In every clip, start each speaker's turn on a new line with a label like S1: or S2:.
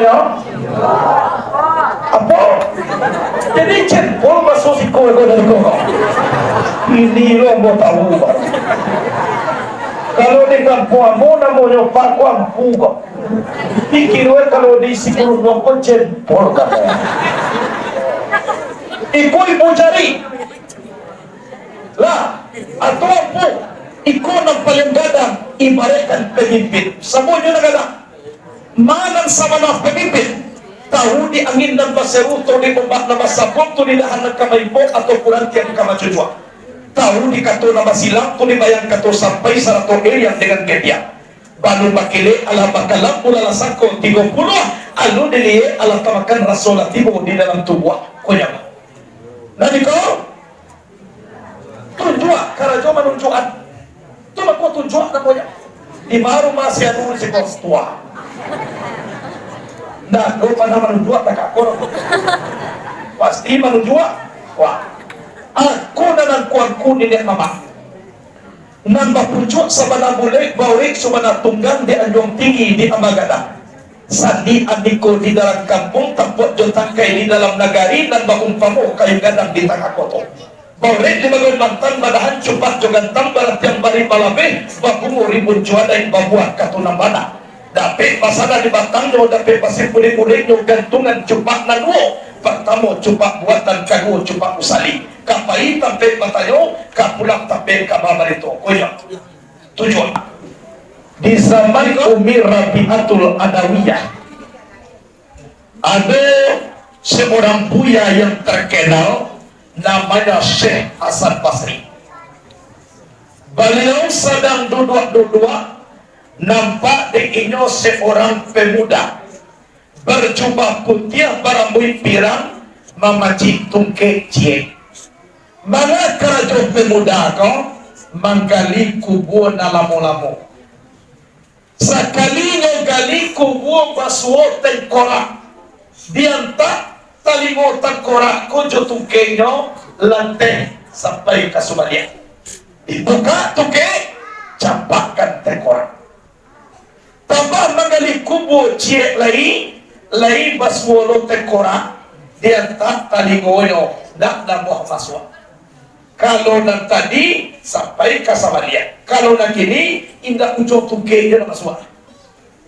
S1: ya? Apa? Jadi jempol masuk si kowe dari kau. Ini lo mau tahu Pak. Kalau di kampung kamu namanya Pak Kampu kok. Pikir kalau di Sipurun Loko jempol kan. Ibu cari lah atau apa? Iko ng paling gadang ibaratkan pemimpin. Semuanya nagadang. Manang sama na pemimpin. Tahu di angin dan baseruto di bumbat na masabot to di dahan ng kamay mo atau kurantian kamachujwa. Tahu di kato na masilang to di bayang kato sampai sa rato yang dengan kebya. Balu makili ala makalam ulalasan ko 30 alo diliye ala tamakan rasolatibo di dalam tubuh. Kunya ba? Nani ko? Tunjua, karajo manunjuan. Cuma ko tunjua na kunya. Di baru masih anu si tua. Nah, lo pada menunjuk tak aku pasti menunjuk. Wah, aku dan kuanku ni dia mama. Nan bapujuk sabana boleh baurik sabana tunggang di anjung tinggi di Amagada. Sandi adiko di dalam kampung tampuk jotangkai di dalam nagari dan bakumpamu kayu gadang di tengah koto. Baurik di bagian mantan badahan cepat jogantang barat yang bari balabe bakumu ribun cuada yang babuah katunang bana. Dapet pasada di batang nyo, dapet pasir kulit-kulit nyo gantungan cupak nanuo. Pertama cupak buatan kagu cupak usali. Kapai tampil matayo, kapulang tampil kababarito. Kuya. Tujuan. Di zaman Umi Rabi'atul Adawiyah, ada seorang buya yang terkenal namanya Syekh Hasan Basri. Beliau sedang duduk-duduk. Nampak deknya seorang pemuda berjubah putih berambut pirang memaci tungke cie. Mana kerajo pemuda kau menggali kubur nalamu-lamu. Sekalinya gali kubur basuo tengkorak. Diantak talingo tengkorak kujo tungkenya lantai sampai ke Somalia. Dibuka tungke campakkan tengkorak. Tambah menggali kubur cie lai baswolo tekora dia tak talingoyo nak namuh maswa. Kalau nak tadi sampai ke Samaria, kalau nak kini indah ujung tungke dia maswa.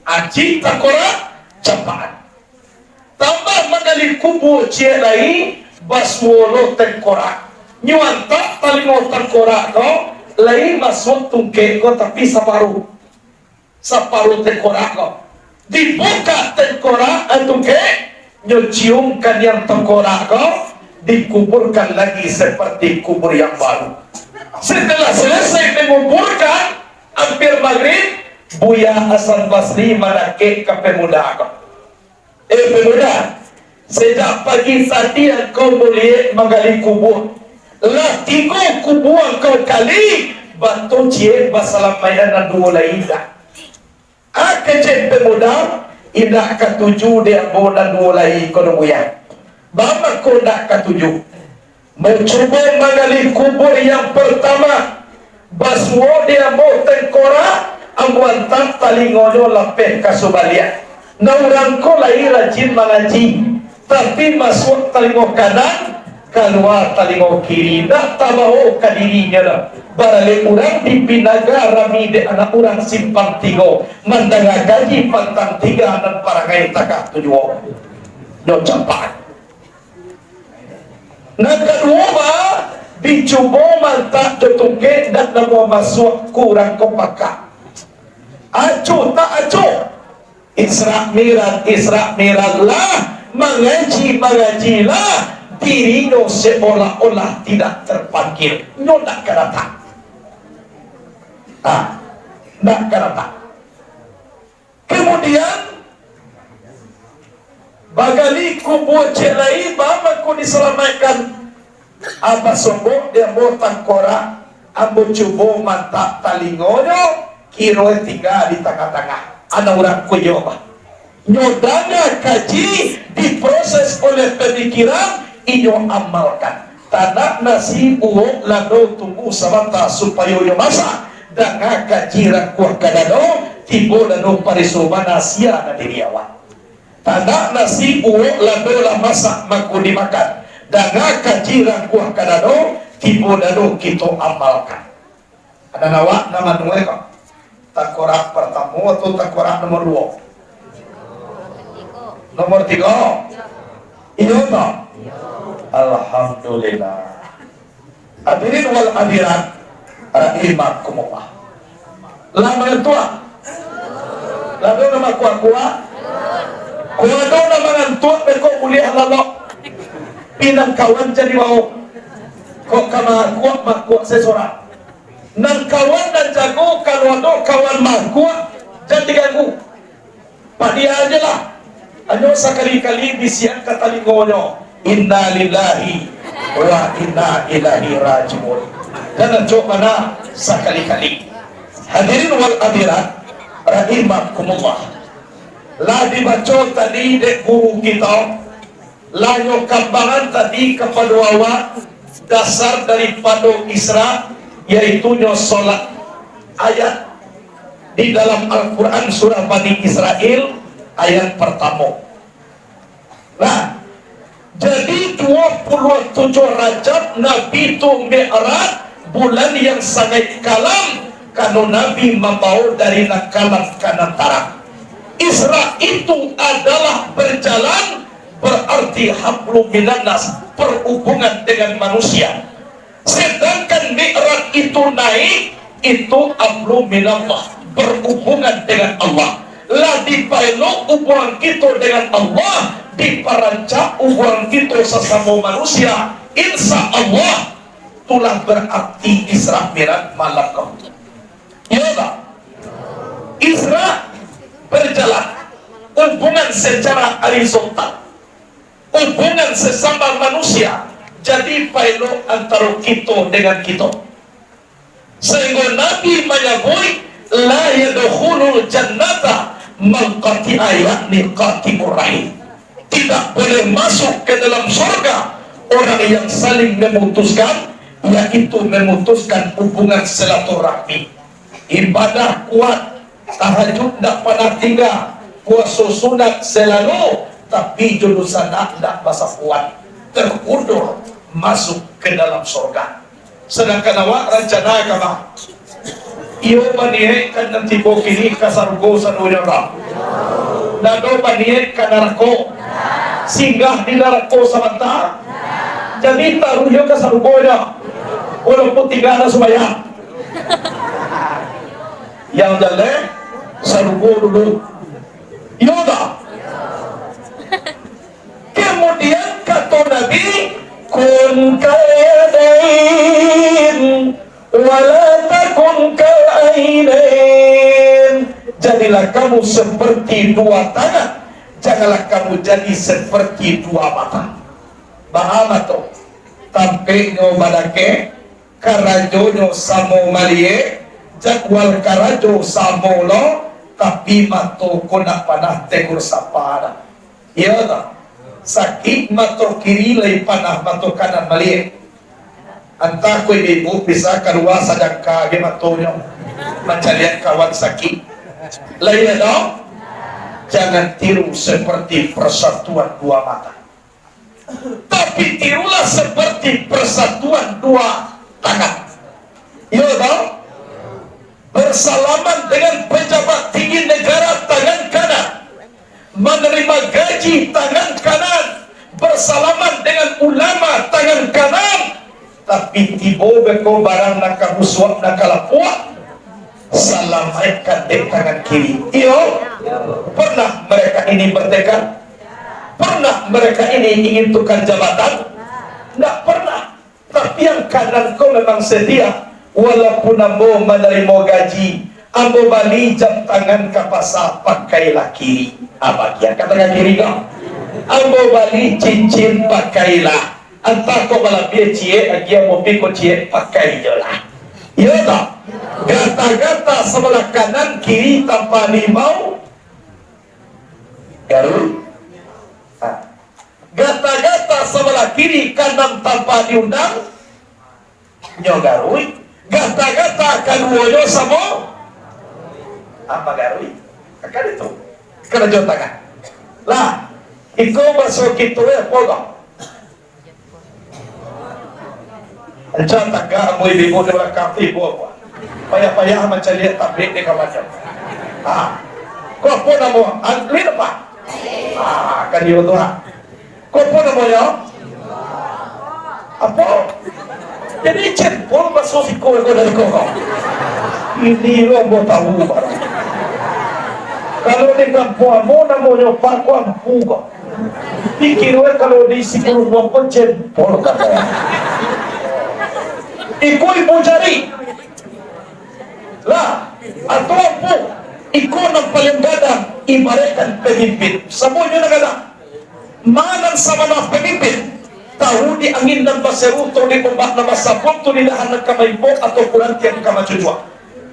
S1: Aji tekora campaan. Tambah menggali kubur cie lai baswolo tekora nyuan tak talingo tekora ko lai maswa tungke ko tapi separuh tengkorak kau dibuka tengkorak atungke nyuciumkan yang tengkorak kau dikuburkan lagi seperti kubur yang baru. Setelah selesai menguburkan hampir maghrib Buya Hasan Basri menakik ke pemuda kau. Pemuda, sejak pagi tadi kau boleh menggali kubur lah 3 kubur kau kali batu cie basalam mainan dua lain dah. Kecil pemuda indah ketujuh dia bodan mulai konobuya. Bama kodak ketujuh mencoba menggali kubur yang pertama. Baswo dia mau tengkora ambuan tak talingonyo lapeh kasubalia. Na orang ko lai rajin mengaji tapi masuk talingo kanan keluar talingo kiri dak tabaho ke dirinya dah. Barale orang di Pinaga rami de anak orang simpang 3 mendengar gaji pantang 3 dan parangai takak 7 do campak. Nah kedua dicoba mantak jatuhke dan nama masuk kurang kopaka. Acu tak acu Isra Mi'raj lah mengaji lah dirinya seolah-olah tidak terpanggil. Nyodak kedatang. Nak kereta. Kemudian bagali kubur celai bamaku diselamatkan. Abah sombong dia mau tangkora, ambo cubo mantap talingonyo, kiro tiga di tengah-tengah. Ada orang kuyo bah. Nyodanya kaji diproses oleh pemikiran, inyo amalkan. Tanak nasi uok lado tunggu samanta supaya yo masak. Dan ngaka jiran kuah kadano tibo lano parisoma nasia na diriawan. Tanah nasi uo lado la masak maku dimakan. Danga kajirang kuah kadado tibo dado kita amalkan. Ada nawak nama nuwe kok. Takorak pertama atau takorak nomor 2? Nomor 3. Iya tak? Alhamdulillah. Hadirin wal hadirat rahimakumullah. Lama yang tua. Lalu nama kuah-kuah. Kuado nama ngantuk berkok mulia lalok. Pinang kawan jadi mau. Kok kama kuat makuat seseorang. Nang kawan dan jago kalau ada kawan makuat jadi ganggu. Padia aja lah. Ano sekali-kali bisian kata lingonyo. Inna lillahi wa inna ilaihi rajiun. Jangan coba na sekali-kali. Hadirin wal hadirat rahimakumullah. Lah dibaca tadi dek guru kita, lah nyokambangan tadi kepada awak dasar daripada Isra, yaitu nyosolat ayat di dalam Al-Quran surah Bani Israel ayat pertama. Nah, jadi 27 Rajab Nabi itu Mi'raj, bulan yang sangat kalam, karena Nabi membawa dari nakalan kanan taraf. Isra itu adalah berjalan, berarti hablum minannas, perhubungan dengan manusia. Sedangkan Mi'raj itu naik, itu hablum minallah, berhubungan dengan Allah. Lah dipelok hubungan kita dengan Allah, diperancak hubungan kita sesama manusia. Insya Allah itulah berarti Isra Mi'raj malam kau. Ya tak? Isra berjalan, hubungan secara horizontal, hubungan sesama manusia, jadi pilot antara kita dengan kita. Sehingga Nabi menyebut la yadkhulul jannata man qati'a yakni qatimur rahim. Tidak boleh masuk ke dalam surga orang yang saling memutuskan, yaitu memutuskan hubungan silaturahmi. Ibadah kuat, tahajud tidak pernah tinggal, puasa sunat selalu, tapi jurusan tidak masa kuat, terundur masuk ke dalam surga. Sedangkan awak rencana kama iyo banihe kan nanti kini kasargo sa dunia orang nado banihe kan narako singgah di narako sebentar, jadi taruhnya kasargo nya walaupun tinggal supaya yang jalan sargo dulu. Yoda. Kemudian kata Nabi, kun ka'ain wala takun ka'ainain. Jadilah kamu seperti dua tangan, janganlah kamu jadi seperti dua mata. Bahama to tampe nyo badake karajonyo samo malie jadwal karajo samolo tapi mato ko na panah tegur sapana. Iya tak? Sakit mato kiri lay panah mato kanan mali. Anta ko ibu bisa keluar sadang kage mato nyo mencari kawan sakit. Lain dong? Jangan tiru seperti persatuan dua mata, tapi tirulah seperti persatuan dua tangan. Iya dong? Bersalaman dengan pejabat tinggi negara tangan kanan, menerima gaji tangan kanan, bersalaman dengan ulama tangan kanan, tapi tibo beko barang nakamuswak nakalapuak salamaikan di tangan kiri. Iyo, pernah mereka ini bertekad? Pernah mereka ini ingin tukar jabatan? Tidak pernah. Tapi yang kanan kau memang setia. Walaupun ambo menerima gaji, ambo bali jam tangan ke pasar pakailah kiri. Apa kia katakan kiri kau? Ambo bali cincin pakailah. Entah kau malah dia cie, dia mau piko cie pakai je lah. Iya tak? Gata-gata sebelah kanan kiri tanpa limau garut. Gata-gata sebelah kiri kanan tanpa diundang nyogarui. Gata-gata keduanya sama apa garui? Akan itu kerja tangan. Lah, ikaw masuk gitu ya, pola. Anca taga mo ibo na wala kafe po. Paya-paya macam lihat tablet ni kamacam. Kau pun na mo, lihat pa. Kan yun to ha. Kau pun na mo ya. Apa? Jadi cek pun masuk si kau dari kau. Ini lo mau tahu barang. Kalau di kampung mo na mo yo pa ko ang puga. Pikir kalau di siguro mo ko cek pun kata. Iko'y pujari lah atau po ikaw ng palimbadan ibarekan pemimpin sa mo nyo na gana manan sa mga pemimpin tahu di angin ng baseruto di umbak na masapot to nilahan ng kamay mo atau kurantiyang kamachujwa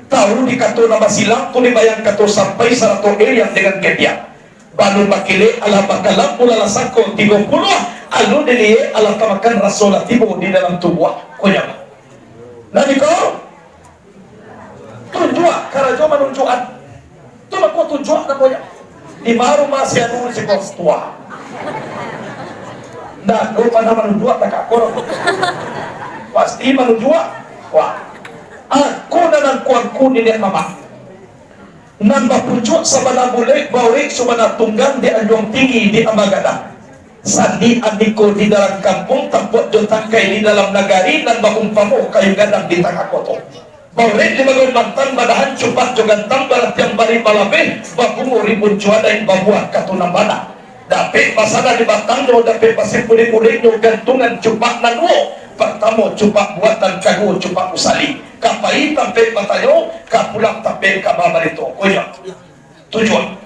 S1: tahu di kato na masilang to ni bayang kato sampay sa rato yang dengan kebya balon makili ala bakalam ulalasan ko 30 alo niliye ala tamakan rasola tibo di dalam tubuh kunyama. Nani kau? Tunjuk, karena cuma menunjukkan. Cuma kau tunjuk namanya. Di baru masih anu si kau tua. Nah, kau pada menunjuk tak kau. Pasti menunjuk. Wah, aku dan aku ni dia mama. Nambah pucuk sabana boleh baurik sabana tunggang di anjung tinggi di Ambagada. Sandi adiko di dalam kampung tampuk jotangkai di dalam nagari dan bakumpamu kayu gadang di tengah koto baurit di bagian mantan badahan cupat jogantang barat yang bari balabe bakumu ribun cuadai babuah katunang bana dapet pasada di batang nyo dapet pasir kulit-kulit nyo gantungan cupak nanuo pertama cupak buatan kagu cupak usali kapai tampil matayo kapulang tampil kababarito koyo tujuan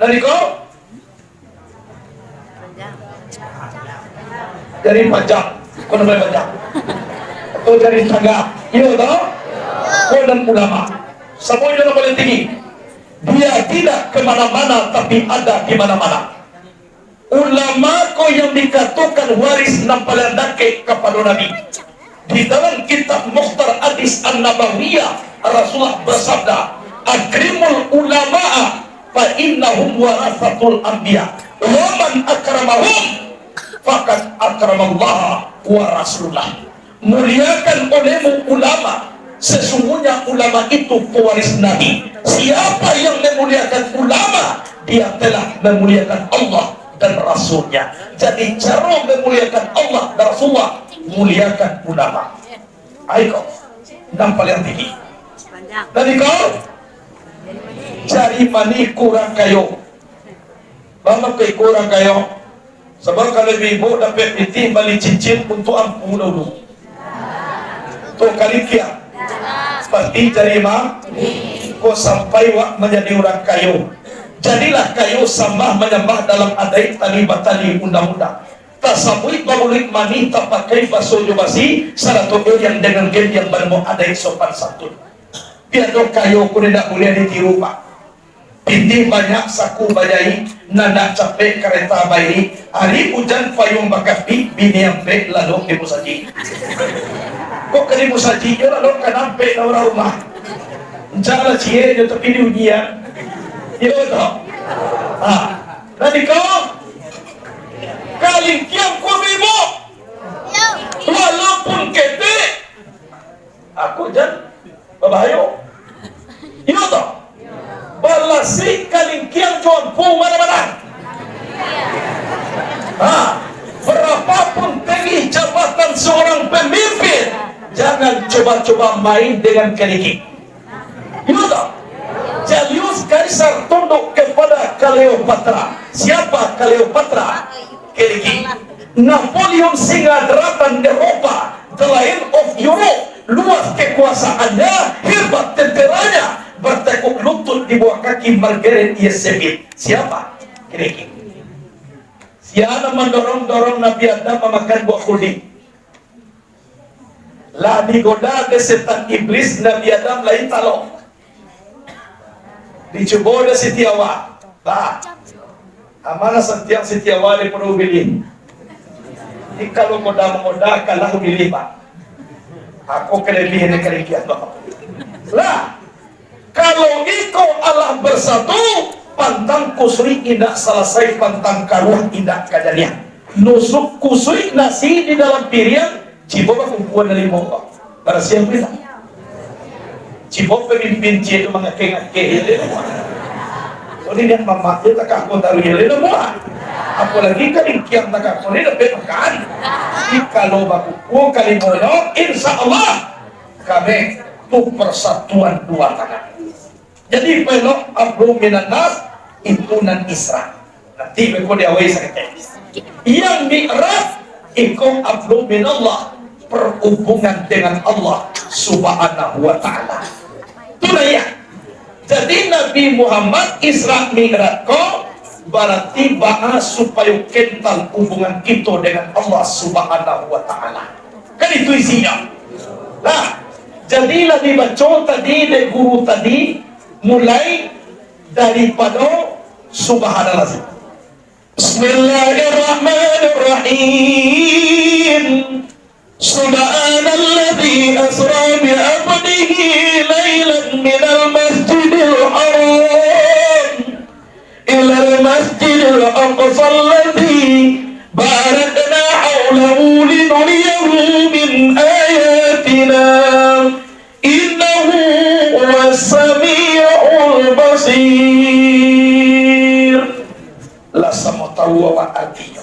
S1: dari kau dari pajak, kau namanya pajak, atau dari tangga, iya tau? Kau dan ulama, semuanya yang paling tinggi. Dia tidak kemana-mana, tapi ada di mana-mana. Ulama kau yang dikatakan waris nampalan dake kepada Nabi. Di dalam kitab Mukhtar Hadis An-Nabawiyah, Rasulullah bersabda, "Akrimul ulama'a, fa innahum warasatul anbiya. Wa man akramahum fakat akramallah wa rasulullah." Muliakan olehmu ulama, sesungguhnya ulama itu pewaris Nabi. Siapa yang memuliakan ulama, dia telah memuliakan Allah dan Rasulnya. Jadi cara memuliakan Allah dan Rasulullah, muliakan ulama. Ayo, nampak yang tinggi. Dan kau cari mani kurang kayo, bama kay kurang kayo. Sebab kalau ibu dapat piti balik cincin untuk ampun dulu. Tuh kali kia. Pasti cari mah. Kau sampai wak menjadi orang kayu. Jadilah kayu sambah menyembah dalam adai tali batali undang-undang. Tasabui babulik mani tak pakai baso basi. Satu yang dengan gen yang bermo adai sopan santun. Biar dong kayu ku tidak boleh ditiru pak. Ini banyak saku bajai nanda capek kereta bayi hari hujan payung bakapi bini ampe lalu di musaji kok ke di musaji yo lalu kan ampe na orang rumah jala cie yo tapi di ujian yo to nanti kau kalingkiam ko bibo walaupun kete aku jan babayo yo to balasi kalingkiang cuampu mana-mana. Berapapun tinggi jabatan seorang pemimpin, jangan coba-coba main dengan kaliki. Yuda, Julius Caesar tunduk kepada Cleopatra. Siapa Cleopatra? Kaliki. Napoleon singa daratan Eropa, the Lion of Europe, luas kekuasaannya, hebat tenteranya. Bertekuk lutut di bawah kaki Margaret Yesebit. Siapa? Kira-kira. Siapa mendorong-dorong Nabi Adam memakan buah kuning? Lah digoda ke setan iblis Nabi Adam lain talong. Dicoba oleh Setiawa. Bah, amana setiap Setiawa di perlu pilih. Kalau moda kalah pilih pak. Aku kelebihan kerikian pak. Lah. Kalau engkau Allah bersatu, pantang kusui indak selesai pantang karuah indak kajadian nusuk kusui nasi di dalam piring ciboba kumpulan dari mongkok pada siang berita ciboba pemimpin cie itu mengake-ngake itu so ini yang mamaknya tak aku taruh itu semua apalagi kelingkiang tak aku ini lebih makan kalau baku kali mono insya Allah kami tuh persatuan dua tangan. Jadi pelok ablu minan nas itu nan Isra. Nanti beko diawai sakit. Yang mi'raj ikum ablu minallah perhubungan dengan Allah subhanahu wa ta'ala. Itulah ya. Jadi Nabi Muhammad Isra mi'raj ko berarti bahas supaya kental hubungan kita dengan Allah subhanahu wa ta'ala. Kan itu isinya. Nah, jadilah dibaca tadi dari guru tadi mulai daripada subhanallah. Bismillahirrahmanirrahim. Subhanalladzi asra bi 'abdihi lailan minal masjidil haram ilal masjidil aqsa alladzi barakna hawlahu linuriyahu min ayatina innahu was-sami'ul basir. La sama tahu apa artinya.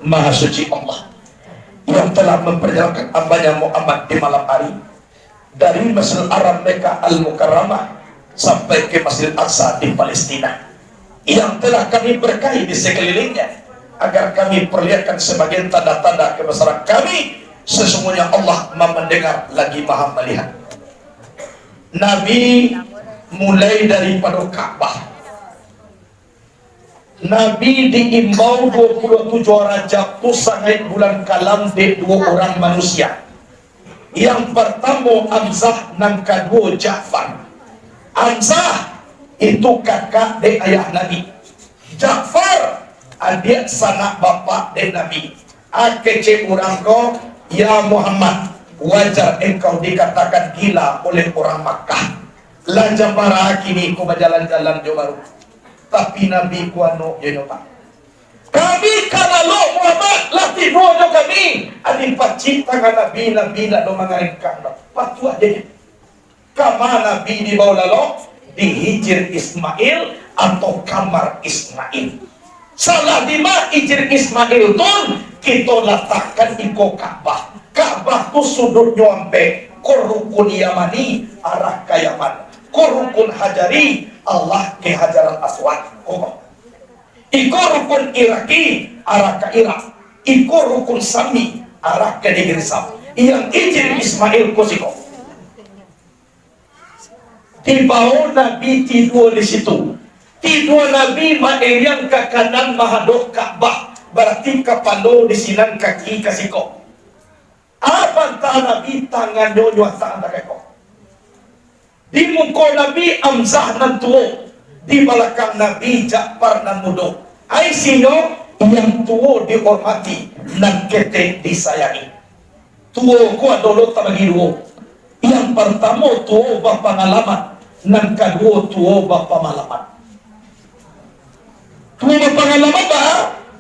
S1: Maha suci Allah yang telah memperjalankan hambanya Muhammad di malam hari dari Masjidil Haram Mekah Al-Mukarramah sampai ke Masjidil Aqsa di Palestina, yang telah kami berkahi di sekelilingnya agar kami perlihatkan sebagian tanda-tanda kebesaran kami. Sesungguhnya Allah Maha mendengar lagi Maha melihat. Nabi mulai daripada Ka'bah. Nabi diimbau 27 Rajab itu sangat bulan kalam di dua orang manusia. Yang pertama Hamzah, yang kedua Ja'far. Hamzah itu kakak dari ayah Nabi. Ja'far adik sanak bapak dari Nabi. Akece orang kau, ya Muhammad, wajar engkau dikatakan gila oleh orang Makkah. Lajam para kini ku berjalan-jalan jauh baru. Tapi Nabi kuano ya Pak. Kami kalau Muhammad latih doa kami. Adi pacit tangan Nabi nak do mangarengkang. Patu aja. Kama Nabi di bawah lalu di Hijr Ismail atau kamar Ismail. Salah di mana Hijr Ismail tun kita letakkan di Ka'bah. Ka'bah tu sudutnya sampai korukun Yamani arah ke Yaman. Korukun Hajari Allah ke Hajaran Aswad. Iko rukun Iraki arah ke Irak. Iko rukun Sami arah ke negeri Sam. Yang Hijr Ismail kosiko. Tiba Nabi tidur di situ. Tidur Nabi maeriang ke kanan mahadok Ka'bah. Berarti kepala di sinan kaki kasiko. Apa Nabi tangan nyonya tangan keko. Di muka Nabi Hamzah nan tuo, di belakang Nabi Ja'far nan mudo. Ai sino yang tuo dihormati nan kete disayangi. Tuo ko adolo tabagi duo. Yang pertama tuo berpengalaman, nan kedua tuo berpengalaman. Tuo berpengalaman ba?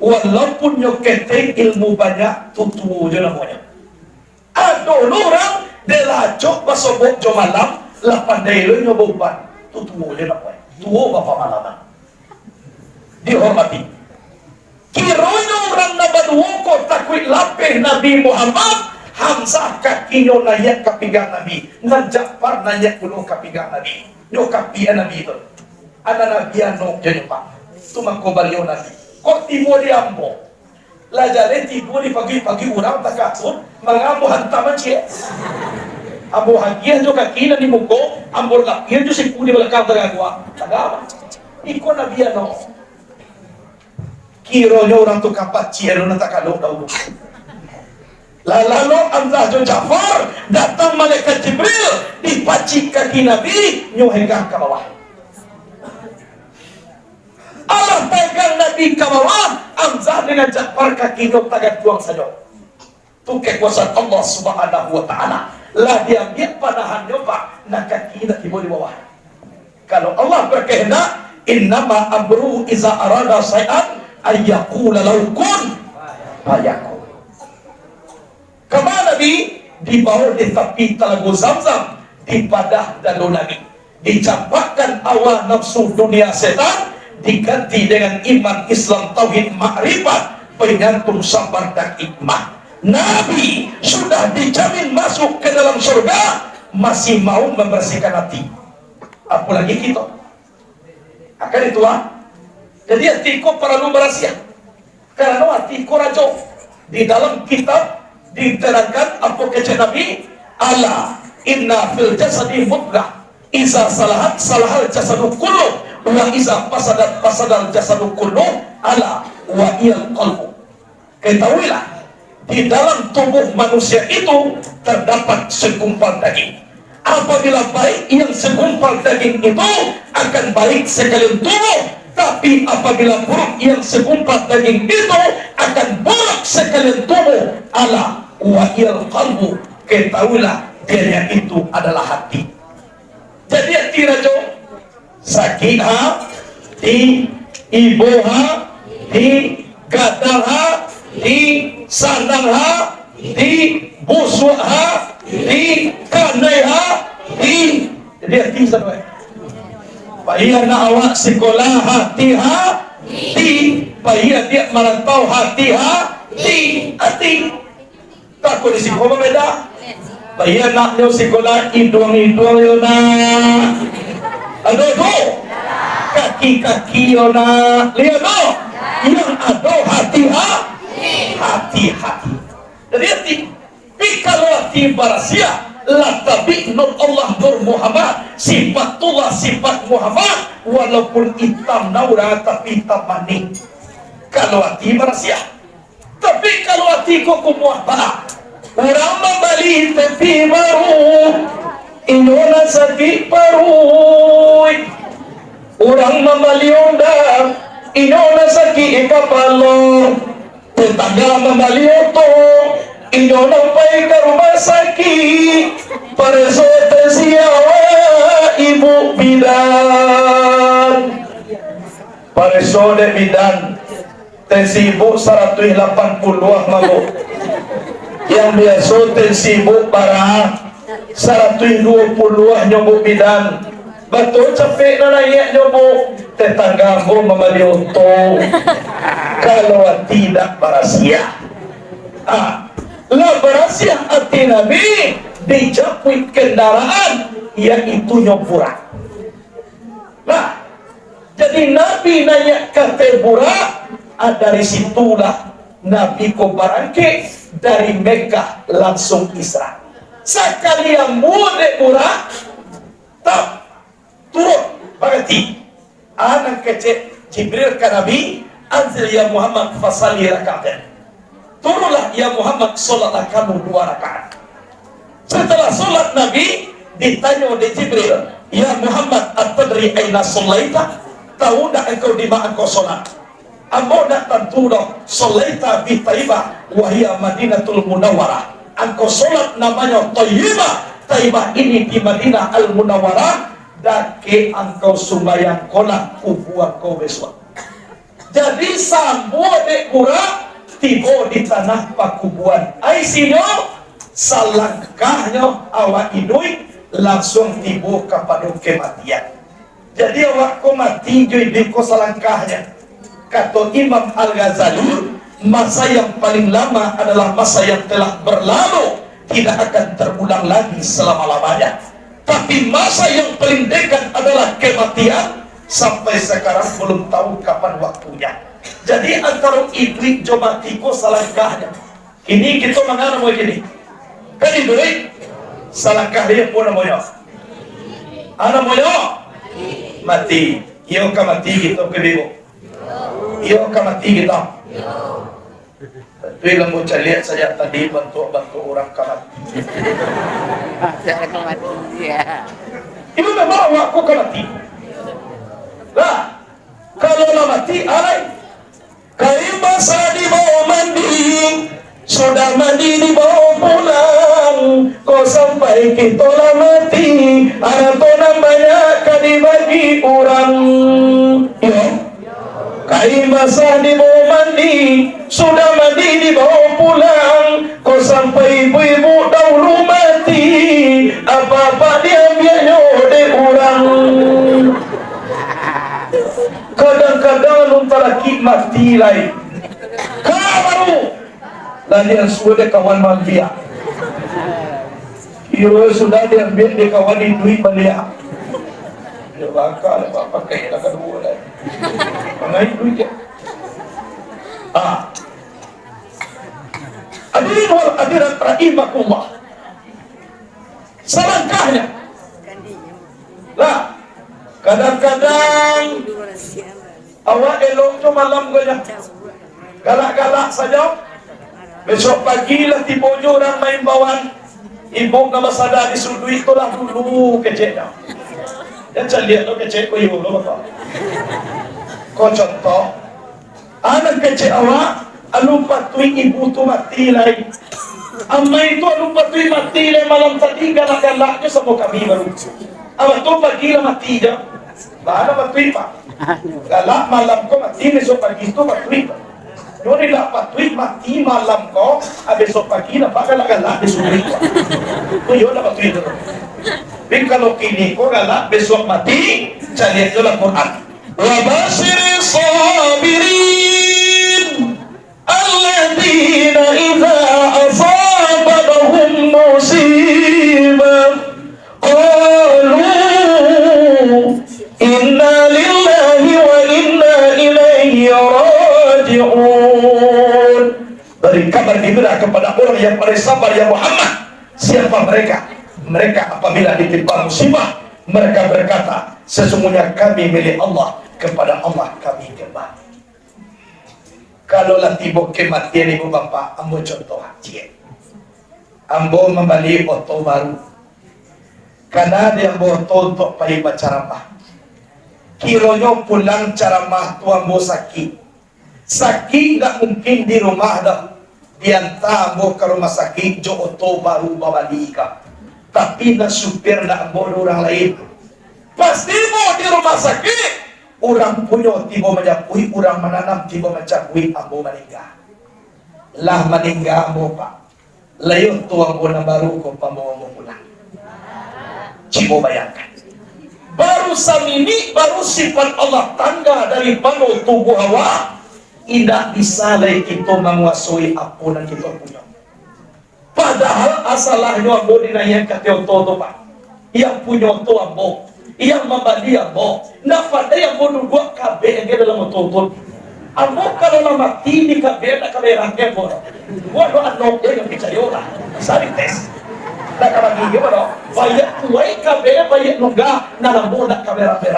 S1: Walaupun yo kete ilmu banyak, tuo je namanya. Ada orang delacok basobok jo malam. Lah pandai lo nyoba ubat tu tuo je nak buat tuo bapa malaman dihormati kironya orang nabaduo ko takwit lapeh Nabi Muhammad Hamzah kakinya nayak kapigang Nabi nan Ja'far nayak kulo kapigang Nabi yo kapian Nabi itu ada Nabi anok je pak tu mangkobalio Nabi kok tibo di ambo lah jale tibo di pagi-pagi orang tak kasut mengambo hantaman cie ambo hagian jo kaki na ni muko ambo lakian jo si kuni belakang tagagwa tagama iko na biya no kiro nyo orang tu kapat cielo na takalo daw lalalo Hamzah jo Ja'far datang malaikat Jibril dipacik kaki Nabi nyo henggang ke bawah. Allah pegang Nabi ke bawah, Hamzah dengan Ja'far kaki nyo tagad tuang saja. Tu kekuasaan Allah subhanahu wa ta'ala. Lah diambil panahannya pak, nak kaki nak tiba di bawah. Kalau Allah berkehendak, innama amru iza arada syai'an ayyaqula lahu kun fayakun. Kemana Nabi? Dibawa di tepi telaga Zamzam, di padah dalu Nabi, dicampakkan awal nafsu dunia setan, diganti dengan iman Islam tauhid makrifat pengantum sabar dan hikmah. Nabi sudah dijamin masuk ke dalam surga, masih mau membersihkan hati, apalagi kita akan itu jadi hatiku perlu berhasil karena hatiku rajo. Di dalam kitab diterangkan apa kata Nabi, ala inna fil jasadi mudghah iza salahat salahal jasadu kullu wa iza fasadat fasadal jasadu kullu ala wa iyal qalbu. Ketahuilah, di dalam tubuh manusia itu terdapat segumpal daging. Apabila baik, yang segumpal daging itu akan baik sekalian tubuh. Tapi apabila buruk, yang segumpal daging itu akan buruk sekalian tubuh. Ala wa'il qalbu. Ketahuilah, dia itu adalah hati. Jadi hati rajo sakitha, di ibuha, di gadalha, di sandangha, di busukha, di kanaiha, di jadi hati sampai payah nak awak sekolah hatiha, di payah dia merantau hatiha, di hati takut di sekolah beda payah nak nyo sekolah hidung-hidung yo na aduh tu kaki-kaki yo na lihat no yang ada hatiha, hati-hati. Jadi hati, kalau hati barasia la tabi nur Allah nur Muhammad, sifatullah sifat Muhammad, walaupun hitam naura tapi hitam maning. Kalau hati barasia. Tapi kalau hati kok kumuah orang membeli tepi baru Indonesia sakit baru, orang membeli undang Indonesia sakit kapalo, tetangga membeli oto Indonesia pai ke rumah sakit, peresote siawa ibu bidan, peresode bidan, tensibu 180 mabuk, yang biasa tensibu para 120 nyobuk bidan, betul capek na naik nyobuk, tetanggamu membeli oto, kalau tidak berasia. Lah berasia hati Nabi dijapui kendaraan yaitu nyoburak. Nah, jadi Nabi nanya kata burak, dari situlah Nabi ko barangke dari Mekah langsung Isra. Sekali yang muda burak, tak turun berarti anak kecil Jibril ke Nabi, anzil ya Muhammad fasali raka'atain. Turunlah ya Muhammad sholatlah kamu 2 rakaat. Setelah sholat Nabi ditanya oleh Jibril, ya Muhammad at-tadri aina sholaita, tahu tak engkau di mana engkau sholat? Ambo nak tentu dong, sholaita bi Taibah wa hiya Madinatul Munawwarah. Engkau sholat namanya Taibah. Taibah ini di Madinah Al-Munawwarah, dan ke engkau sumbayang kolak kubuang kau besok. Jadi sambo dek kurang tiba di tanah pakubuan aisinyo salangkahnya awak idui langsung tiba kepada kematian. Jadi awak ko mati jadi ko salangkahnya. Kata Imam Al-Ghazali, masa yang paling lama adalah masa yang telah berlalu, tidak akan terulang lagi selama-lamanya. Tapi masa yang paling dekat adalah kematian, sampai sekarang belum tahu kapan waktunya. Jadi antara iblis jomatiko salangkahnya. Ini kita mengana mau gini. Kan iblis salangkah dia pun namanya. Anak moyo mati. Iyo ka mati kita ke bibo. Iyo ka mati kita. Tapi lang mo lihat saja tadi bantu orang kamat.
S2: Jangan mati ya.
S1: Ibu memang aku ka mati. Nah, kalau lah mati, alay. Kain basah di bawah mandi, sudah mandi di bawah pulang, kau sampai kita lah mati, atau namanya kan dibagi orang. Yo, kai basah di bawah mandi, sudah mandi dibawa pulang, kau sampai ibu-ibu dahulu mati, apa-apa dia biarnya de orang. Kadang-kadang luntar laki mati lain, kau baru lalian sudah kawan mafia. Kira sudah diambil dia kawan di duit balik. Dia bakal pakai lah kedua lah. Mengenai duit dia. Hadirin wal hadirat rahimakumullah. Selangkahnya. Lah, kadang-kadang awak elok tu malam gaya. Galak-galak saja. Besok pagi lah tibojo orang main bawang. Ibu nama sadar disudui itulah dulu keceknya. Dan saya lihat tu kecek ko yun, apa? Kau contoh, anak kecek awak, alu patui ibu tu mati lagi. Amai itu alu patui mati lagi malam tadi galak-galaknya sama kami baru. Awak tu pagi lah mati je. Mana patui pak? Galak malam ko mati besok pagi tu patui pak. Yun nila patui mati malam ko, besok pagi na baka galak disuri ko. Yun na patui ito. Bin kalau kini ko galak besok mati, cari itu lah Quran. Wa basyir sabirin alladzina idza asabahum musibah qalu inna lillahi wa inna ilaihi raji'un. Dari kabar diberi kepada orang yang paling sabar ya Muhammad. Siapa mereka? Mereka apabila ditimpa musibah, mereka berkata, sesungguhnya kami milik Allah, kepada Allah kami kembali. Kalau lah tiba kematian ibu bapa, ambo contoh haji. Ambo membeli oto baru. Karena dia ambo oto untuk pergi baca ceramah. Kiranya pulang ceramah tu ambo sakit. Sakit tak mungkin di rumah dah. Diantar ambo ke rumah sakit, jo oto baru bawa diika. Tapi nak supir nak bawa orang lain. Pasti mau di rumah sakit. Orang punya tiba menjapui, orang menanam tiba mencapui, ambo meninggal. Lah meninggal ambo pak. Layun tu ambo na baru ko pambawa mo pulang. Cibo bayangkan. Baru samini, baru sifat Allah tangga dari pano tubuh hawa. Tidak bisa lagi kita menguasai apa yang kita punya. Padahal asalahnya ambo dinayang kata oto pak. Yang punya oto ambo, yang membeli ambo. Nafada yang ambo duduk kabe yang dia dalam oto. Ambo kalau mati di kabe nak kabe rangkai ambo. Gua doa noknya yang percaya lah. Sari tes. Nak kabe gigi mana? Bayar tuai kabe bayar nungga. Nak ambo nak kabe rangkai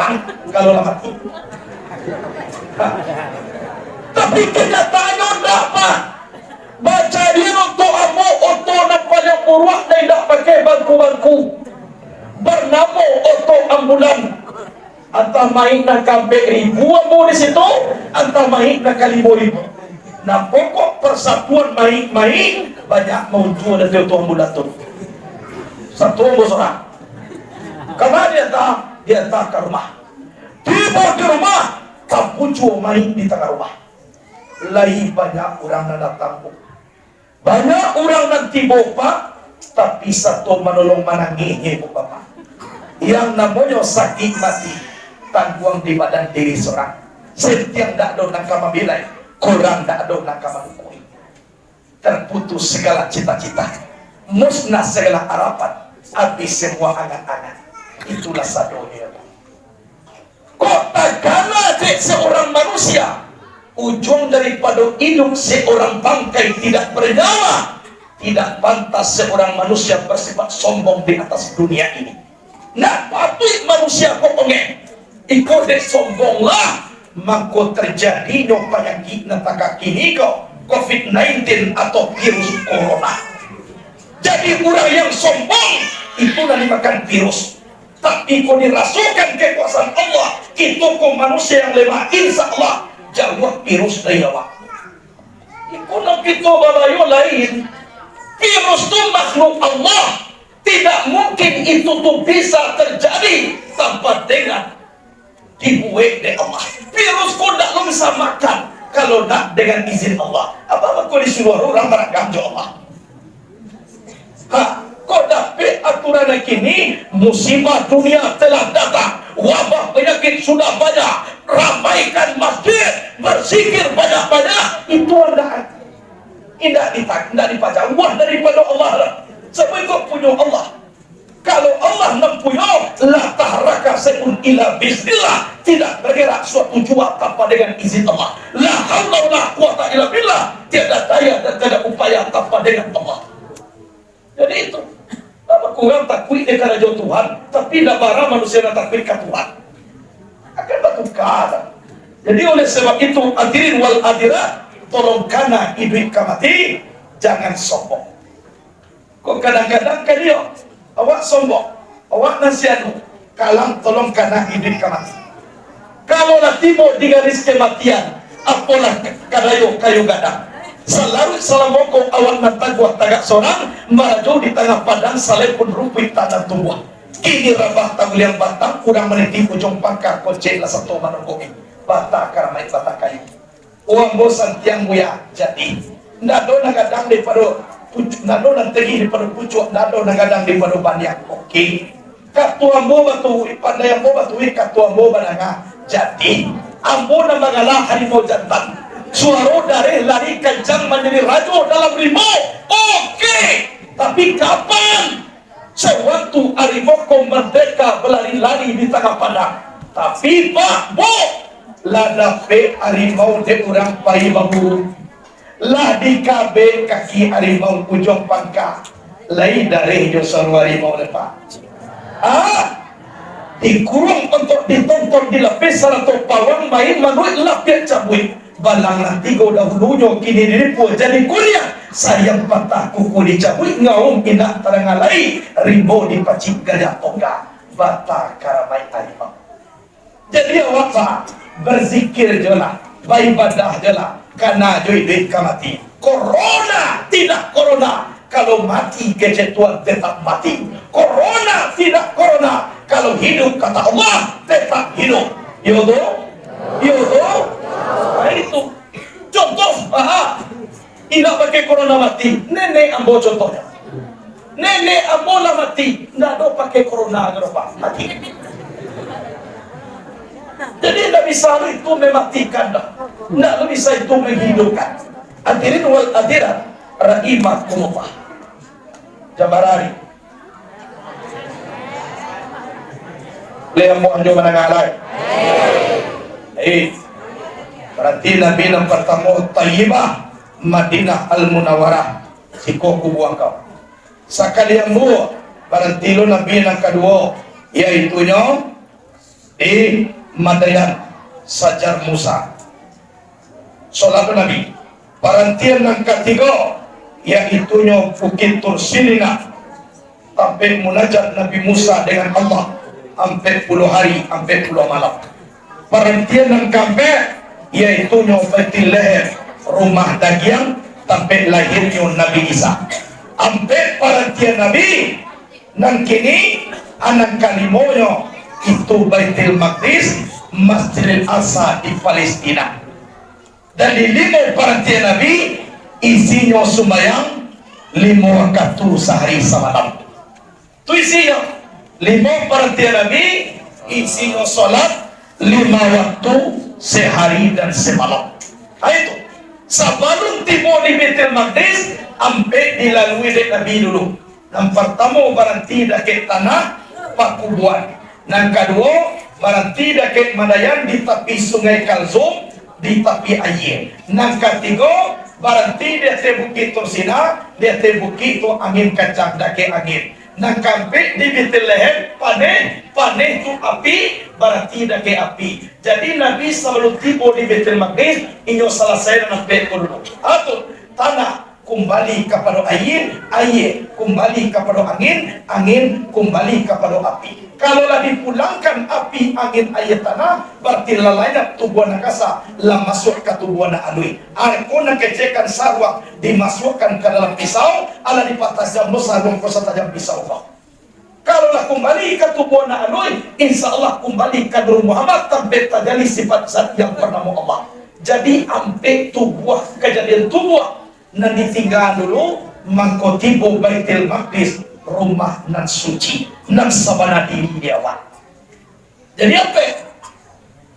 S1: kalau mati. Tapi kenyataannya enggak pak. Baca dia untuk ambo oto nampaknya purwak dan tidak pakai bangku-bangku. Bernama oto ambulan. Antara main nak kabeh ribu ambo di situ, antara main nak kali 5,000. Nah pokok persatuan main-main banyak mau jual dari oto ambulan tu. Satu ambo seorang. Karena dia tak ke rumah. Tiba di rumah, tak pucuk main di tengah rumah. Lai banyak orang yang datang. Banyak orang nanti bapak, tapi satu menolong menangihi bapak. Yang namanya sakit mati, tanggung di badan diri seorang. Setiap tak ada nakama bilai, kurang tak ada nakama nukui. Terputus segala cita-cita, musnah segala harapan, habis semua angan-angan. Itulah sadonya. Kota kana seorang manusia. Ujung daripada hidup seorang bangkai tidak bernyawa. Tidak pantas seorang manusia bersifat sombong di atas dunia ini. Nak patut manusia kokongnya ikut dek sombonglah, maka terjadi penyakit nataka kini kau COVID-19 atau virus corona. Jadi orang yang sombong itu nanti makan virus. Tapi kau dirasukan kekuasaan Allah, itu kau manusia yang lemah, insya Allah jawab virus dari awak. Ikunan kita balayo lain. Virus itu makhluk Allah. Tidak mungkin itu tuh bisa terjadi tanpa dengan dibuat oleh Allah. Virus kau tak lo bisa makan kalau nak dengan izin Allah. Apa kau disuruh orang beragam jo Allah? Kau dapat aturan kini, musibah dunia telah datang, wabah penyakit sudah banyak, ramaikan masjid, berzikir banyak-banyak, itu anda tidak dipajang wah daripada Allah lah. Sebab kau punya Allah. Kalau Allah mempunyai la tahraka sayun ila bismillah, tidak bergerak suatu jua tanpa dengan izin Allah. La haula wala quwata illa billah, tiada daya dan tiada upaya tanpa dengan Allah. Jadi itu apa kurang takut kepada Tuhan, tapi tidak barang manusia yang takut ke Tuhan akan bertukar. Jadi oleh sebab itu hadirin wal hadirat, tolong kana hidup kamati, jangan sombong. Kok kadang-kadang kan dia awak sombong, awak nasihat kalang tolong kana hidup kamati. Kalau lah tiba di garis kematian, apalah kadayo kayu gadang. Selalu salamoko awak natagwa tagak sorang, maju di tengah padang salepun rumput tanah tumbuh. Kini rabah taguliang batang, kurang meniti ujung pangkar kocek lah satu manungkomi. Bata karamai bata kayu. Uang bosan tiang muya jadi. Nado nagadang daripada pucuk, nado nantegi daripada pucuk, nado nagadang daripada banyak. Oke. Katua mo batu, pandai mo batu, katua mo bananga jadi. Ambo na magalah harimau jantan. Suara dari lari kencang menjadi raja dalam rimau. Oke. Tapi kapan? Sewaktu harimau kau merdeka berlari-lari di tengah padang. Tapi Pak Bo, ladape harimau de orang pai babu. Lah di kabe kaki harimau ujung pangka. Lai dari josan harimau lepas. Dikurung untuk ditonton di lapis atau pawang main manuit lapis cabui. Balang nanti kau dahulunya kini diripu jadi kuliah. Sayang patah kuku dicabui ngaum inak terengalai. Rimau dipacik gajah toga. Bata karamai harimau. Jadi awak pak berzikir jelah, beribadah jelah. Karena jodoh kamati. Corona tidak corona. Kalau mati gadget Tuhan tetap mati. Corona tidak corona. Kalau hidup kata Allah tetap hidup. Yodo, yodo. Nah itu contoh, tidak pakai corona mati. Nenek ambo contohnya. Nenek ambo lah mati, tidak ada pakai corona apa mati. Jadi tidak bisa itu mematikan dah. Tidak bisa itu menghidupkan. Hadirin wal hadirat rahimakumullah. Jabarari. Lihat mau anjur menangalai. Berarti Nabi yang pertama Tayyibah Madinah Al-Munawwarah sikoku buang kau. Sakalian buah berarti lo Nabi yang kedua yaitunya di Madayan Sajar Musa. Salat Nabi. Berarti yang ketiga yaitunya Bukit Tursilina sampai munajat Nabi Musa dengan Allah sampai 10 hari sampai 10 malam. Berarti yang keempat yaitu Baitul Lahir, rumah dagiang sampai lahirnya Nabi Isa. Sampai perhatian Nabi nang kini anak kalimonya itu Baitul Maqdis, Masjidil Aqsa di Palestina. Dan di 5 perhatian Nabi isinya sembahyang 5 waktu sehari semalam. Itu isinya 5 perhatian Nabi isinya salat 5 waktu sehari dan semalam. Nah itu sebelum tiba di Baitul Maqdis sampai dilalui oleh Nabi dulu. Yang pertama berhenti dekat tanah Pakubuan. Yang kedua berhenti dekat Madayan di tepi Sungai Kalzum di tepi air. Yang ketiga berhenti di atas Bukit Tursina di atas bukit itu angin kencang dekat angin. Nang kampik di Baitul Lahir paneh itu api berarti dake api. Jadi Nabi selalu tiba di Baitul Maqdis inyo selesai dengan bekul dulu. Atau tanah kembali kepada air, air kembali kepada angin, angin kembali kepada api. Kalaulah dipulangkan api, angin, air, tanah, berarti lalainya tubuh nakasa lah masuk ke tubuh nak alui. Aku nak kecekan sarwak dimasukkan ke dalam pisau, ala dipatah jam sarwak kosa tajam pisau kau. Kalaulah kembali ke tubuh na aloy, insya Allah kembali ke Nur Muhammad sampai terjadi sifat zat yang bernama Allah. Jadi ampe tubuh kejadian tubuh nan ditinggal dulu mangkotibo Baitul Maqdis rumah nan suci nan sabana diri dia awak. Jadi apa?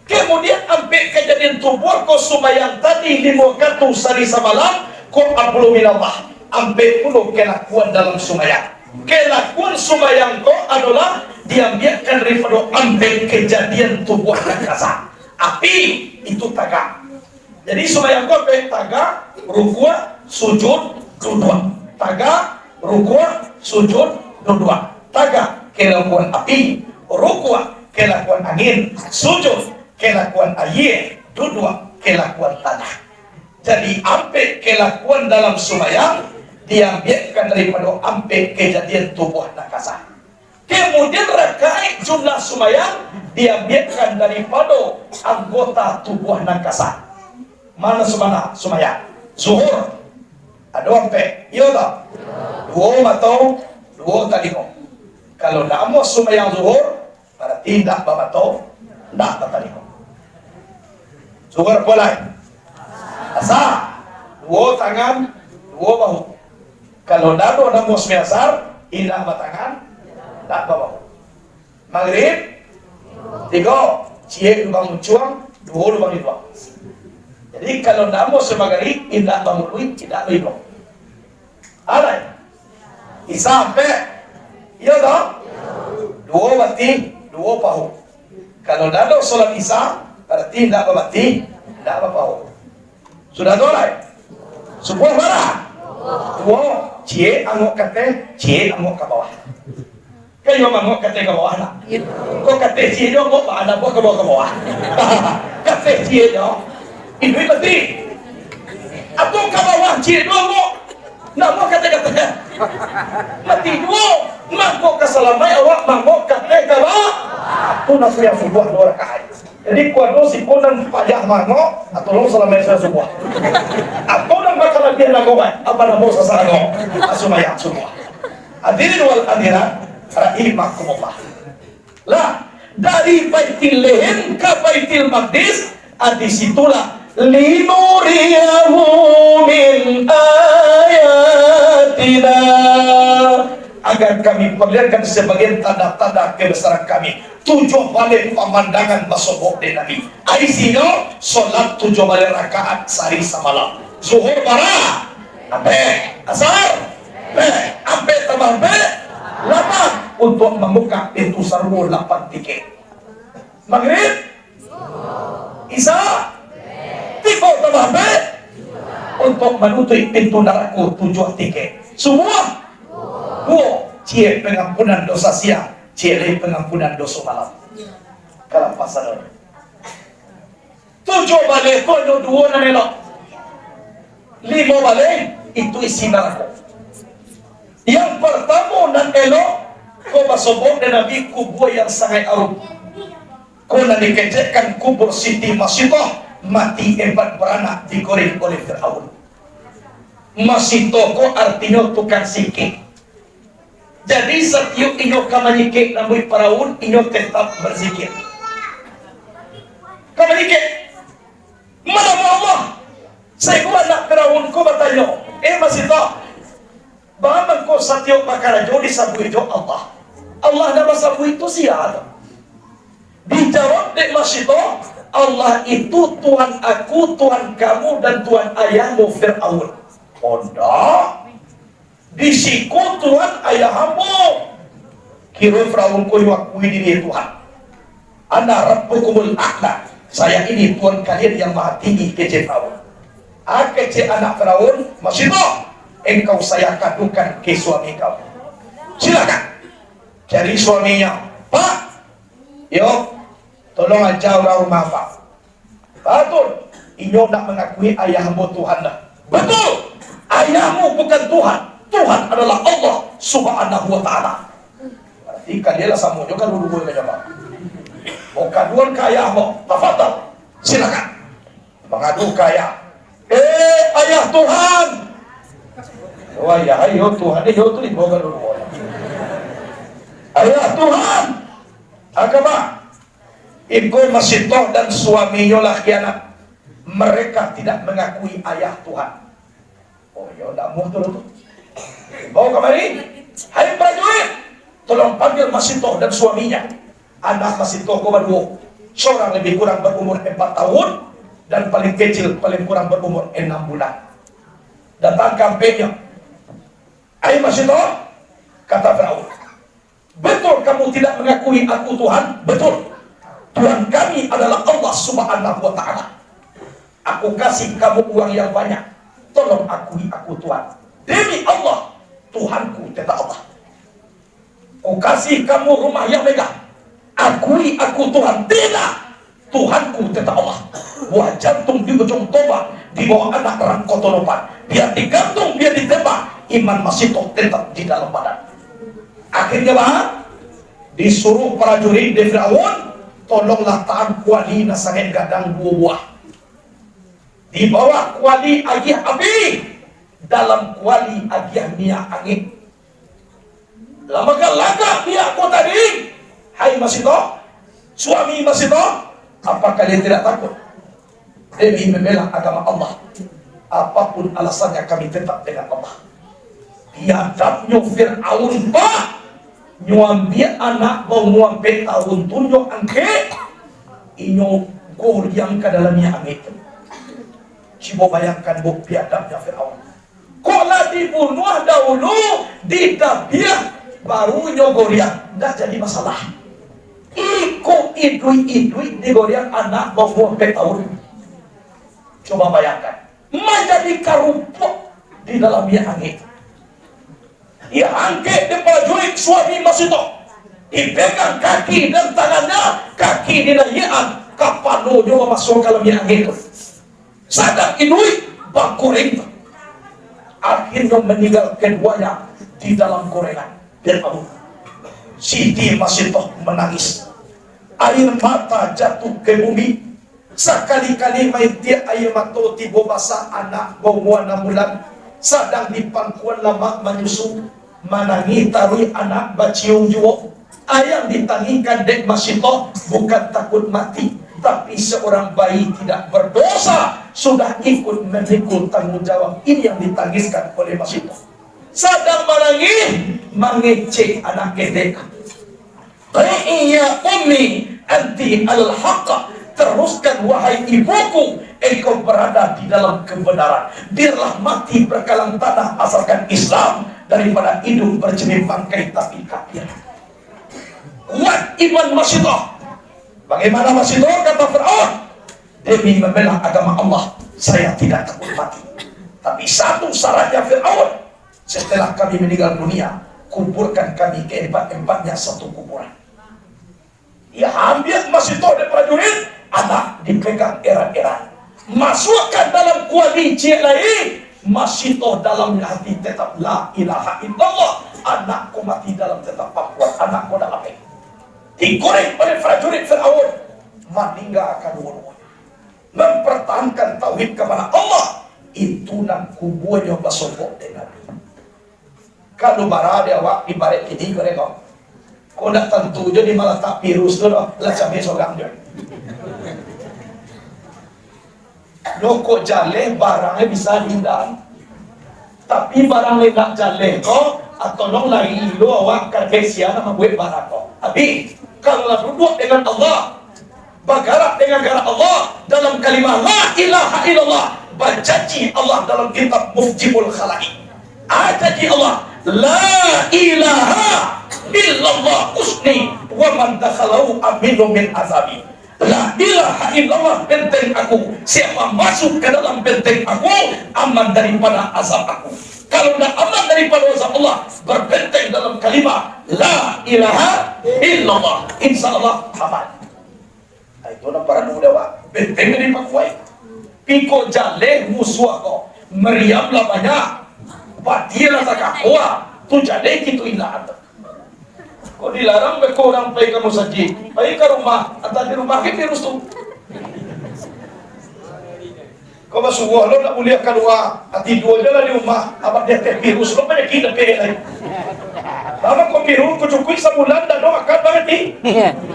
S1: Kemudian ampe kejadian tubuh ko sumayang tadi 5 kartu sari samalam ko ablu minallah ampe puluh kelakuan dalam sumayang. Kelakuan sumayang ko adalah diambilkan daripada ambil kejadian tubuh dan kasar. Api itu tagak. Jadi sumayang ko tagak, rukuk, sujud, duduk. Tagak, rukuk, sujud, duduk. Tagak kelakuan api, rukuk kelakuan angin, sujud kelakuan air, duduk kelakuan tanah. Jadi ambil kelakuan dalam sumayang diambilkan daripada ampe kejadian tubuh nakasa. Kemudian rakaat jumlah sumayang diambilkan daripada anggota tubuh nakasa. Mana sumayang? Zuhur ada ampe, iya tak? Dua atau dua talimo. Kalau tak mau sumayang zuhur, berarti tidak babatau, tidak talimo. Zuhur boleh. Asar, dua tangan, dua bahu. Kalau dado ada mus biasar, ilah batangan, tak bawa. Maghrib, 3, cie lubang cuang, 2 lubang itu. Jadi kalau namo semaghrib, ilah bangun duit, tidak itu. Alai, sampai, iya dong, 2 bati, 2 pahu. Kalau dado solat isya, berarti tidak bati, tidak pahu. Sudah dolai, sebuah barang. Dua, cie angok kate, cie angok ke bawah. Kayo mangok kate ke bawah nak. Kok kate cie do kok ada buat ke bawah. Kate cie do. Ini berarti. Atau ke bawah cie do kok. Nak mau kate. Mati dua, mangkok ke selamai awak mangkok kate ke bawah. Aku nak siap sebuah 2 rakaat. Jadi kuado si konan payah mangok atau lo selamai saya sebuah. Atau nang bakal lagi lakukan apa namo sasarango asumaya semua. Hadirin wal hadirat rahimakumullah. Lah dari Baitul Lahim ke Baitul Maqdis disitulah linuriyahu min ayatina agar kami perlihatkan sebagian tanda-tanda kebesaran kami. 7 balik pemandangan masuk di Nabi. Aisinya solat 7 balik rakaat sehari semalam. Zuhur bara, ampe asar, ampe tambah be, 8 untuk membuka pintu sarwo 8 tiket. Maghrib, isya, 3 tambah be untuk menutup pintu neraka 7 tiket. Semua 2 cie pengampunan dosa siang. Cile pengampunan dosa malam. Kalau pasal 7 balik kono 2 na melok. 5 balik itu isi neraka. Yang pertama nan elok ko basobong na Nabi kubur yang sangat arum. Ko na dikecekkan kubur Siti Masitoh mati 4 beranak digoreng oleh Fir'aun. Masitoh ko artinya tukang sikit. Jadi setiap inyo kamanikik nambuy paraun, inyo tetap berzikir. Kamanikik, mana mo Allah? Saya kuat nak paraun ko bertanya, masih tak? Bahaman ko setiap makarajo disabuhi jo Allah. Allah nama sabuhi itu siapa? Dijawab dek masih tak? Allah itu Tuhan aku, Tuhan kamu, dan Tuhan ayahmu Fir'aun. Onda. Disiku Tuhan ayah hamba. Kira Fir'aun ko diwakui diri Tuhan. Ana rabbukumul a'la. Saya ini Tuhan kalian yang maha tinggi kece Fir'aun. Kece anak Fir'aun, masih engkau saya kadukan ke suami kau. Silakan. Cari suaminya. Pak, yuk, tolong aja orang rumah Pak. Betul. Inyo nak mengakui ayah hamba Tuhan dah. Betul. Ayahmu bukan Tuhan. Tuhan adalah Allah Subhanahu wa ta'ala. Berarti kalian sama juga dulu boleh jawab. Pengaduan kaya mau, tafadhal. Silakan. Mengadu kaya. Ayah Tuhan. Wah ya, ayo Tuhan, ayo tu dibawa dulu. ayah Tuhan. Agama ibu Masitoh dan suaminya lah khianat. Mereka tidak mengakui ayah Tuhan. Oh ya udah muah dulu tuh. Bawa kemari. Hai prajurit, tolong panggil Masitoh dan suaminya. Anak Masitoh berdua, seorang lebih kurang berumur 4 tahun dan paling kecil paling kurang berumur 6 bulan. Datang kampenya. Hai Masitoh, kata Firaun, betul kamu tidak mengakui aku Tuhan? Betul. Tuhan kami adalah Allah Subhanahu wa ta'ala. Aku kasih kamu uang yang banyak. Tolong akui aku Tuhan. Demi Allah, Tuhanku tetap Allah. Aku kasih kamu rumah yang megah. Akui aku Tuhan. Tidak. Tuhanku tetap Allah. Buah jantung di ujung tombak di bawah anak rangkotonopan. Biar digantung, biar ditembak. Iman Masitoh tetap di dalam badan. Akhirnya disuruh prajurit di Firaun, tolonglah tahan kuali nasangen gadang 2 buah. Di bawah kuali agih api, dalam kuali agih minyak angin. Lama laga minyak kau tadi. Hai Masitoh, suami Masitoh, apa kalian tidak takut demi membela agama Allah? Apapun alasannya kami tetap dengan Allah. Biadabnya Fir'aun pak nyuambia anak bau nyuampe tahun tunjuk angke inyo goryang ke dalamnya angin. Coba bayangkan bu biadabnya Fir'aun. Kola dibunuh dahulu didabiah baru nyogoryang, nggak jadi masalah. Iko idui digoreng anak bau nyuampe tahun. Coba bayangkan menjadi karupuk di dalamnya angin. Ia angkat di prajurit suami Masitoh, dipegang kaki dan tangannya, kaki dinayaan kapano juga masuk ke dalamnya angin. Sadar indui bangkuring. Akhirnya meninggal keduanya di dalam gorengan. Dan Siti Masitoh menangis. Air mata jatuh ke bumi. Sekali-kali main dia air mata tiba basah anak bau 6 bulan. Sadang di pangkuan lama menyusu, manangi tarui anak baciung juwo. Ayang ditangikan dek Masitoh bukan takut mati, tapi seorang bayi tidak berdosa sudah ikut memikul tanggung jawab. Ini yang ditangiskan oleh Masitoh. Sadang menangis mengecek anak gedek. Ya ummi anti al-haqqa, teruskan wahai ibuku, engkau berada di dalam kebenaran. Biarlah mati berkalang tanah asalkan Islam daripada hidup berjenis bangkai tapi kafir. Kuat iman Masitoh. Bagaimana Masitoh? Kata Fir'aun, demi membela agama Allah saya tidak takut mati. Tapi satu syaratnya Fir'aun, setelah kami meninggal dunia, kuburkan kami keempat-empatnya satu kuburan. Ya ambil Masitoh dan prajurit, anak dipegang erat-erat, masukkan dalam kuali cik lain. Masitoh dalam hati tetap la ilaha illallah. Anakku mati dalam tetap Papua, anakku dalam api. Digoreng oleh prajurit Fir'aun, meninggalkan wulunya, mempertahankan tauhid kepada Allah. Itu nang kubunya basopok dengan kalau barada awak di baret ini koreko. Kau nak tentu jadi malah tak virus tu dah, lah sampai sogang je. Loko jale barangnya bisa dihindari. Tapi barangnya nak jale kau atau nong lagi ilo awak kerkesia nama buat barang kau. Tapi kalau lah duduk dengan Allah, bergerak dengan gerak Allah dalam kalimah la ilaha illallah, berjanji Allah dalam kitab Mufjibul Khalaik. Janji Allah la ilaha illallah usni wa man dakhalahu aminu min azabi. La ilaha illallah benteng aku, siapa masuk ke dalam benteng aku aman daripada azab aku. Kalau tidak aman daripada azab Allah, berbenteng dalam kalimat la ilaha illallah, insyaallah aman. Itu nak para muda wa benteng dari pakuai. Piko jale musuh ko meriam lah banyak, patilah sakakwa tu jale kitu ilah. Kau dilarang beko orang pergi ke masjid, pergi ke rumah, atau di rumah ke virus tu. Kau masuk lo nak mulia keluar, hati dua je lah di rumah, abang dia teh virus, lo penyakit dah pergi lagi. Lama ko virus, ko cukuy sa bulan, dano akad banget nih.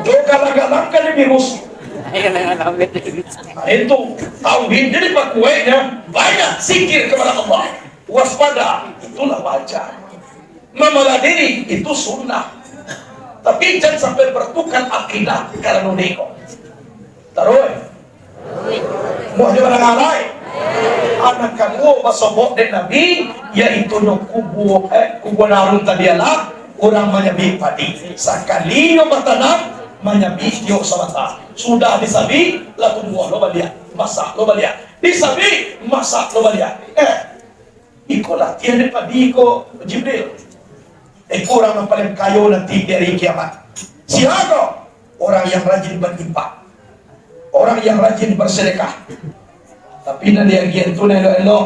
S1: Jo galang-galang ka ni virus. Nah, itu tauhid, jadi pak kuenya banyak zikir kepada Allah, waspada, itulah wajar. Memalah diri itu sunnah, tapi jangan sampai bertukar akidah karena nuniko. Taruh, mau juga ngalai. Anak kamu masobok den Nabi, yaitu kubu narun tadialah orang menyabi padi. Sekali yo matanam menyabi yo samata. Sudah disabi laku buah lo baliak, masak lo baliak. Disabi masak lo baliak. Iko latihan di padi ko Jibril. Orang yang paling kayo nanti dari kiamat. Siapa? Orang yang rajin berinfak, orang yang rajin bersedekah. Tapi nanti yang gian tu nelo elo,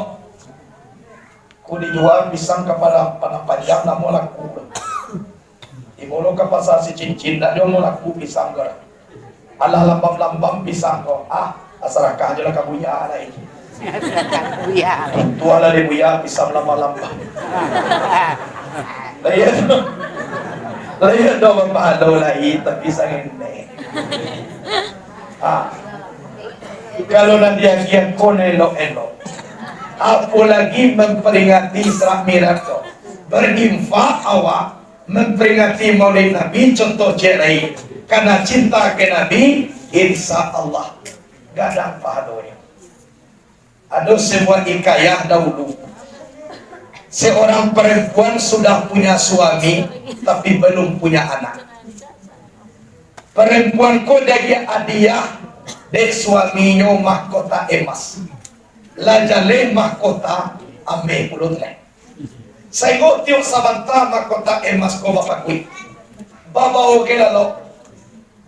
S1: ku dijual pisang kepada panjang nak mau laku. Ibolo ke pasar si cincin, nak dia mau laku pisang kau. Alah lambam pisang kau. Asarakah aja lah kabuya ada ini. Tu ala dia buya pisang lambam. Layan do mapahalaw lahi tapi sangin ne. Kalau nandiyan ko nelo-elo, apalagi memperingati Isra Mi'raj ko, berinfak awak memperingati Maulid Nabi, contoh cerai karena cinta ke Nabi, insya Allah gadang pahalanya. Ada sebuah hikayah dahulu, seorang perempuan sudah punya suami tapi belum punya anak. Perempuan ko dia hadiah dek suaminya mahkota emas, lajale mahkota ame pulot le. Saya tiok sabanta mahkota emas ko bapak kui, baba oke lalo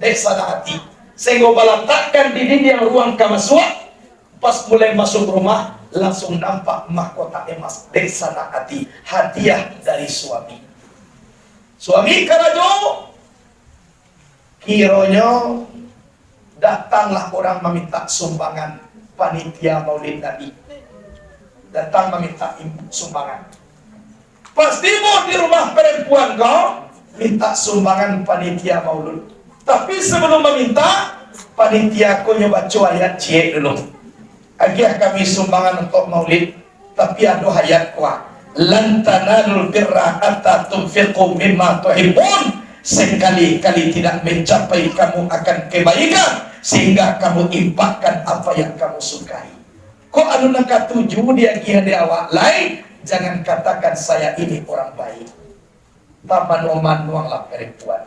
S1: dek sana hati. Saya balatakkan di dinding ruang kamasua, pas mulai masuk rumah langsung nampak mahkota emas dek sana hati, hadiah dari suami. Suami karajo kironyo datanglah orang meminta sumbangan panitia Maulid Nabi. Datang meminta sumbangan. Pasti mau di rumah perempuan kau minta sumbangan panitia Maulid. Tapi sebelum meminta, panitia kau nyoba ayat cie dulu. Agiah kami sumbangan untuk Maulid, tapi ada ayat kuat. Lan tanalul birra hatta tunfiqu mimma tuhibbun. Sekali-kali tidak mencapai kamu akan kebaikan sehingga kamu impakkan apa yang kamu sukai. Kok anu nak tuju dia kia dia awak lain, jangan katakan saya ini orang baik. Taman manuanglah perempuan.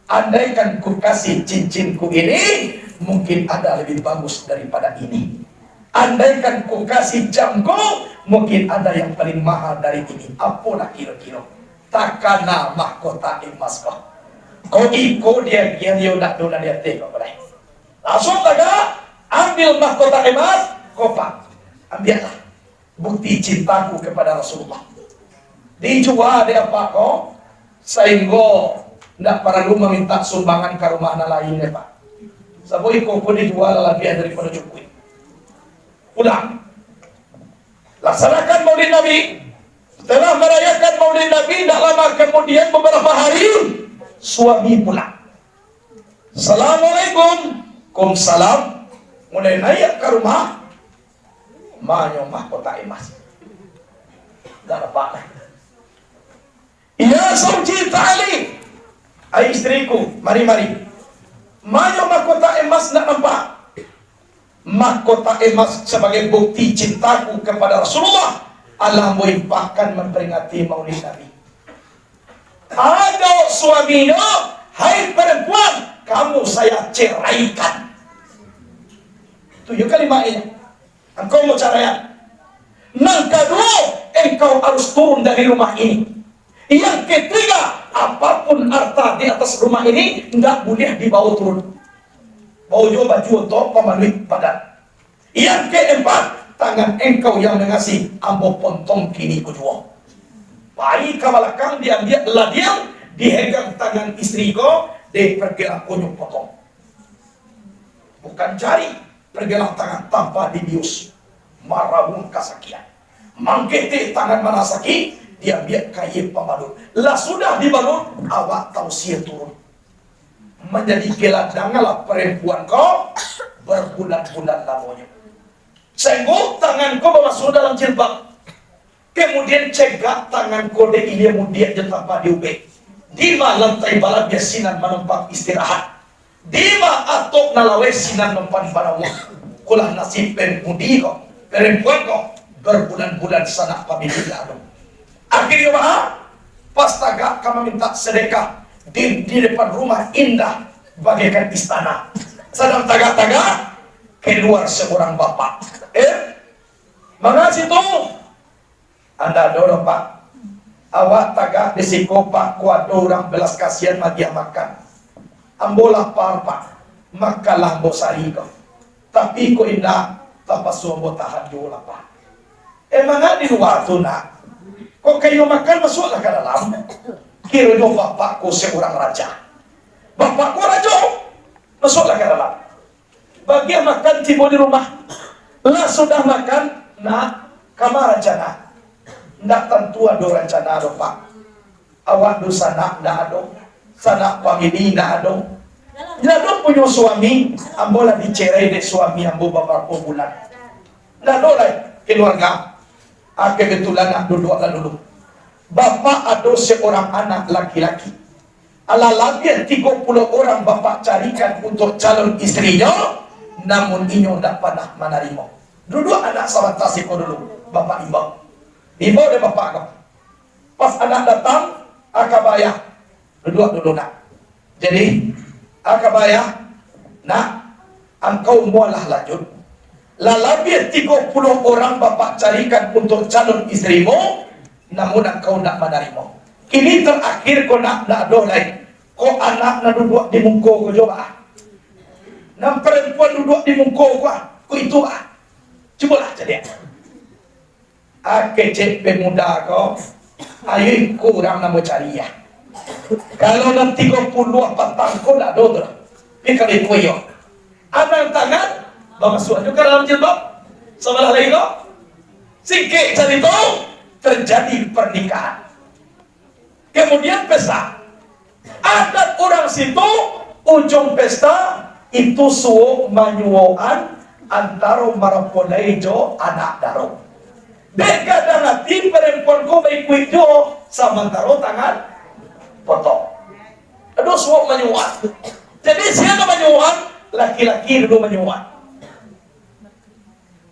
S1: Andaikan ku kasih cincinku ini, mungkin ada lebih bagus daripada ini. Andaikan ku kasih jamku, mungkin ada yang paling mahal dari ini. Apalah kira-kira? Takana mahkota emas kau. Kau iko dia nak dona dia tengok boleh. Langsung taga ambil mahkota emas, kopak. Ambillah bukti cintaku kepada Rasulullah. Dijual dia apa kau? Sehingga tidak perlu meminta sumbangan ke rumah anak lainnya pak. Sebab iko pun dijual lebih daripada cukup. Pulang. Laksanakan Maulid Nabi. Setelah merayakan Maulid Nabi, tidak lama kemudian beberapa hari suami pulang. Assalamualaikum. Waalaikumsalam. Mulai naik ke rumah, manyo mahkota emas. Dah dapat. Ya sauji ta'ali. Ay istriku, mari-mari. Manyo mahkota emas nak nampak. Mahkota emas sebagai bukti cintaku kepada Rasulullah. Allah mengimpakkan memperingati Maulid Nabi. Ada suaminya, hai perempuan, kamu saya ceraikan. Tujuh kalimat ini. Engkau mau caranya. Yang kedua, engkau harus turun dari rumah ini. Yang ketiga, apapun harta di atas rumah ini tidak boleh dibawa turun. Bawa juga baju untuk memenuhi badan. Yang keempat, tangan engkau yang mengasih ambo pontong kini kedua. Bayi ke belakang diambil ladiang, dihegang tangan istri kau, dipergerak kunyuk potong. Bukan jari, pergerak tangan tanpa dibius. Marabun kasakian. Mangkete tangan mana sakit, dia ambil kain pembalut. Lah sudah dibalut, awak tausiah turun. Menjadi gelandanganlah perempuan kau berbulan-bulan lamanya. Senggol tangan kau masuk dalam jilbab. Kemudian cegah tangan kau de ini kemudian tanpa diubek. Dima lantai balap biasinan menumpang istirahat. Dima atok nalawe sinan numpang barawa. Kulah nasib pemudi kau, perempuan kau berbulan-bulan sana pamilya anu. Akhirnya pas tagak kami minta sedekah di depan rumah indah bagaikan istana. Sedang tagak-tagak keluar seorang bapak. Mana situ? Anda dorong Pak. Awak tagak di siko Pak kuat orang belas kasihan magia makan. Ambolah Pak. Makalah bosari kau. Tapi kau indah tanpa suambo tahan jola Pak. Emangnya di luar tu nak? Kok kayu makan masuklah ke dalam. Kiranya bapakku seorang raja. Bapakku raja. Masuklah ke dalam. Bagi makan tiba di rumah. Lah sudah makan. Nak, kamar raja nak. Ndak tentu ada rencana ada Pak. Awak do sana ndak ada. Sana pamili ndak ada. Ndak punya suami. Ambolah dicerai dek suami ambo beberapa bulan. Ndak ada lah keluarga. Kebetulan nak duduk dulu. Bapak ada seorang anak laki-laki. Ala lebih 30 orang bapak carikan untuk calon istrinya, namun inyo tidak pernah menerima. Duduk anak sahabat tasiko dulu, bapak imbau. Imbau dia bapak kau. Pas anak datang, akabaya. Duduk dulu nak. Jadi, akabaya, nak, engkau mualah lanjut. Lebih 30 orang bapak carikan untuk calon istrimu, namun engkau nak menerima. Ini terakhir kau nak ada lain. Kau anak nak duduk di muka kau coba. Nam perempuan duduk di muka kau itu cubalah jadi. Kecek pemuda kau, ayo kurang nama cari ya. Kalau nak 30 patang kau nak ada, pikir kau yo. Anak tangan. Masuk juga dalam jilbab. Sebelah lagi kok singkik jadi itu terjadi pernikahan. Kemudian pesta. Adat orang situ ujung pesta itu suo manyuoan antara marapolejo anak daro. Dekadang hati perempuan ko baik kuijo sama daro tangan potong. Aduh suo manyuoan. Jadi siapa manyuoan? Laki-laki dulu manyuoan.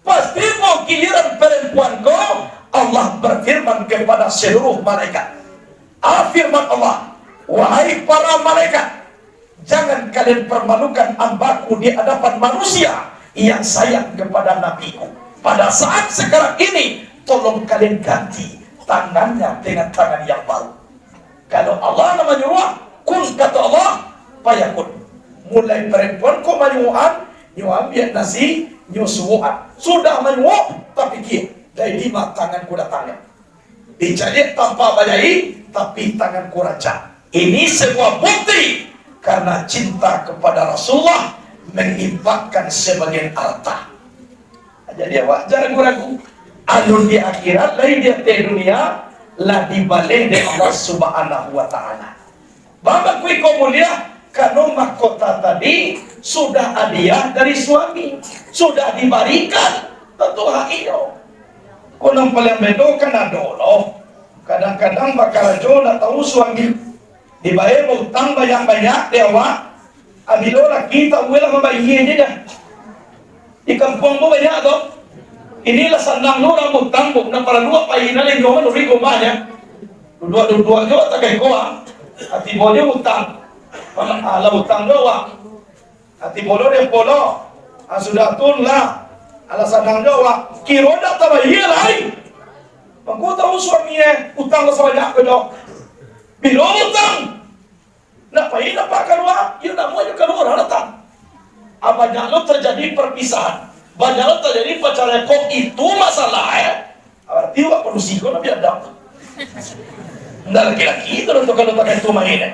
S1: Pasti mau giliran perempuan kau, Allah berfirman kepada seluruh malaikat. Firman Allah, wahai para malaikat, jangan kalian permalukan hambaku di hadapan manusia yang sayang kepada nabiku. Pada saat sekarang ini, tolong kalian ganti tangannya dengan tangan yang baru. Kalau Allah namanya nyuruh, kun kata Allah, payakun. Mulai perempuan kau menyuruhan, nyuambil nasi, nyusuhan. Sudah menyuap, tapi kia dari 5 tangan kuda tangan. Dicari tanpa banyai, tapi tangan kuraja. Ini sebuah bukti karena cinta kepada Rasulullah mengimpakkan sebagian harta. Jadi awak jangan ragu. Alun di akhirat, lain di dunia, lah dibalik dari Allah Subhanahu Wa Taala. Bapak kui komulia. Karena mahkota tadi sudah hadiah dari suami, sudah diberikan, tentu hak iyo. Kalau paling bedo kan ada loh. Kadang-kadang bakal jo nak tahu suami dibayar utang banyak-banyak dewa. Abilo lagi tak boleh membayar ini dah. Di kampung mo banyak tu. Inilah senang lo orang utang bu. Nak para dua payinan yang joman uri banyak. Dua jo tak kaya koa. Hati boleh utang. Ala utang doa. Hati bodoh dia bodoh. Sudah tun lah. Ala sadang doa. Kiro dah tambah iya lain. Aku tahu suaminya utang lah sebanyak ke doa. Bila utang. Nak payah dapat keluar. Ya nak mau juga keluar datang. Banyak lo terjadi perpisahan. Banyak lo terjadi pacaran. Kok itu masalah ya. Berarti wak perlu sikon lebih ada. Nggak laki-laki itu untuk kalau tak itu main.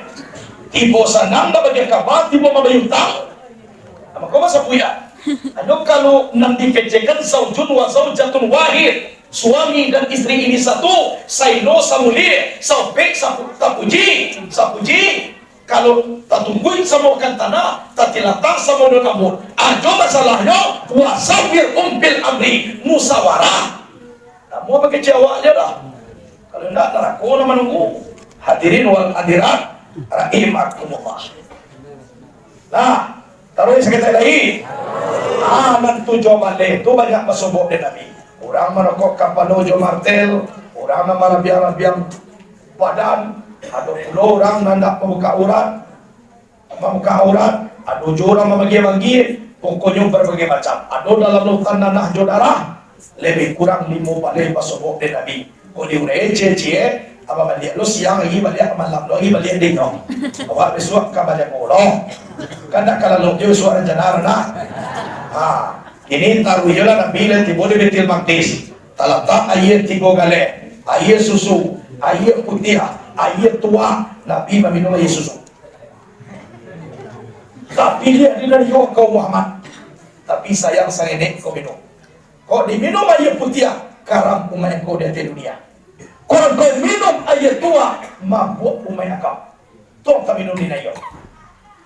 S1: Tibo sanang na bagian kabat, tibo mabayutang. Ama ko masapuya. Ano kalau nang dikecekan saujun wa saujatun wahid. suami dan istri ini satu, saino samuli, saupek sapuji, kalau tatungguin sama kan tanah, tatilatang sama donamur. Ajo masalahnya, wasafir umpil amri, musawarah. Mau pakai Jawa aja dah. Kalau enggak, neraka nama nunggu. Hadirin wal hadirat, rahimakumullah. Nah, taruh sakit lagi. Nantu jomale itu banyak masubuk di Nabi. Orang merokok kapal jo martel, orang nama rabiang badan. Ada puluh orang nandak membuka aurat, ada orang membagi-bagi, pokoknya berbagai macam. Ada dalam lautan nanah jo darah. Lebih kurang 5 balai pasubok di Nabi. Kau diurai cie apa balik lo siang lagi balik malam lagi balik dino. Awak besok ka balik polo. Kada kalau lo jauh suara janar nah. Ini taruh lah Nabi le tibo di Betil Maqdis. Talata air 3 gale, air susu, air putih, air tua. Nabi meminum air susu. Tapi dia dari kau Muhammad. Tapi sayang ini kau minum. Kau diminum air putih, karam umat kau di dunia. Kalau kau minum air tua, mabuk umat kau. Tuh tak minum di nayo.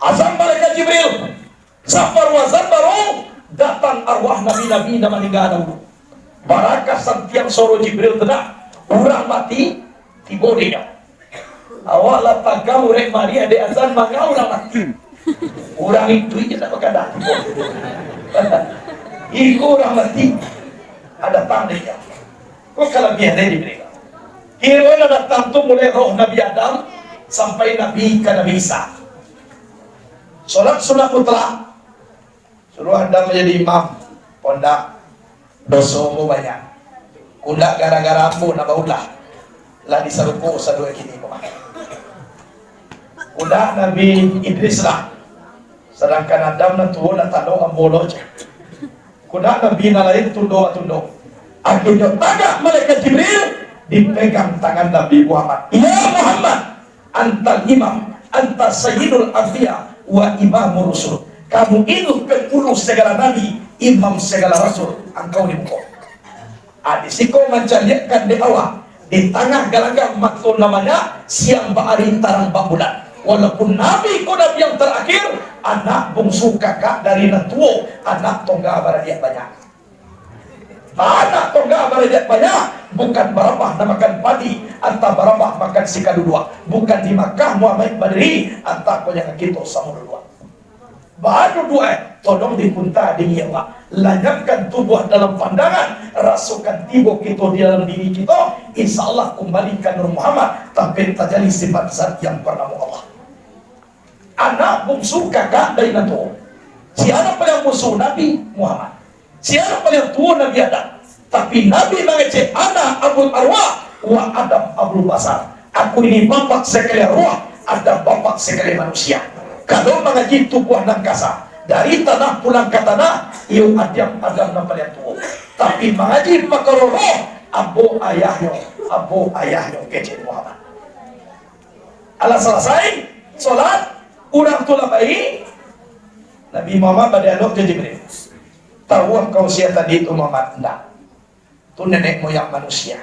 S1: Azam malaikat Jibril, safar wazan baru datang arwah nabi-nabi dan meninggal dahulu. Barakah setiap soro Jibril tenang, orang mati di bodinya. Awak letak kau rek Maria di azan maka orang mati. Orang itu tidak berkata. Iku orang mati ada tandanya. Kok kelebihannya diberikan? Kira datang tu mulai roh Nabi Adam sampai Nabi ke Nabi Isa. Solat sunat mutlak. Suruh Anda menjadi imam pondak, dosamu banyak. Kuda gara-gara ambu nak baulah. Lah disaruku sadua kini kau. Kuda Nabi Idris lah. Sedangkan Adam na tuwo na talo ang boloj. Kuda Nabi na lain tundo. Akhirnya tagak malaikat Jibril dipegang tangan Nabi Muhammad. Ya Muhammad, antal imam, antal sayyidul anbiya wa imamur rusul. Kamu itu penghulu segala nabi, imam segala rasul. Engkau di muka. Adisiko mencarikan di awal, di tengah galagang maksud namanya siang bahari tarang bulan. Walaupun nabi kau nabi yang terakhir, anak bungsu kakak dari natuo, anak tongga baradia banyak. Anak tongga baradia banyak, bukan barabah namakan padi, antah barabah makan sikadu dua. Bukan di Makkah Muhammad Badri, antah kau yang kita sama dua. Baru dua, tolong dipunta di nyawa. Lanyapkan tubuh dalam pandangan, rasukan tiba kita di dalam diri kita. Insya Allah kembalikan Nur Muhammad, tapi terjadi sifat zat yang bernama Allah. Anak bungsu kakak dari Nabi. Siapa paling musuh Nabi Muhammad? Siapa paling tua Nabi Adam? Tapi Nabi mengecek anak Abul Arwah wa Adam Abul Basar. Aku ini bapak sekali arwah, ada bapak sekali manusia. Kalau mengaji tubuh angkasa dari tanah pulang ke tanah, ia Adam yang paling tua. Tapi mengaji perkara roh, abu ayahnya kecil Muhammad. Alah selesai solat, orang tua bayi, Nabi Muhammad pada dialog ke Jibril. Tahu kau siapa tadi itu Muhammad? Enggak. Itu nenek moyang manusia.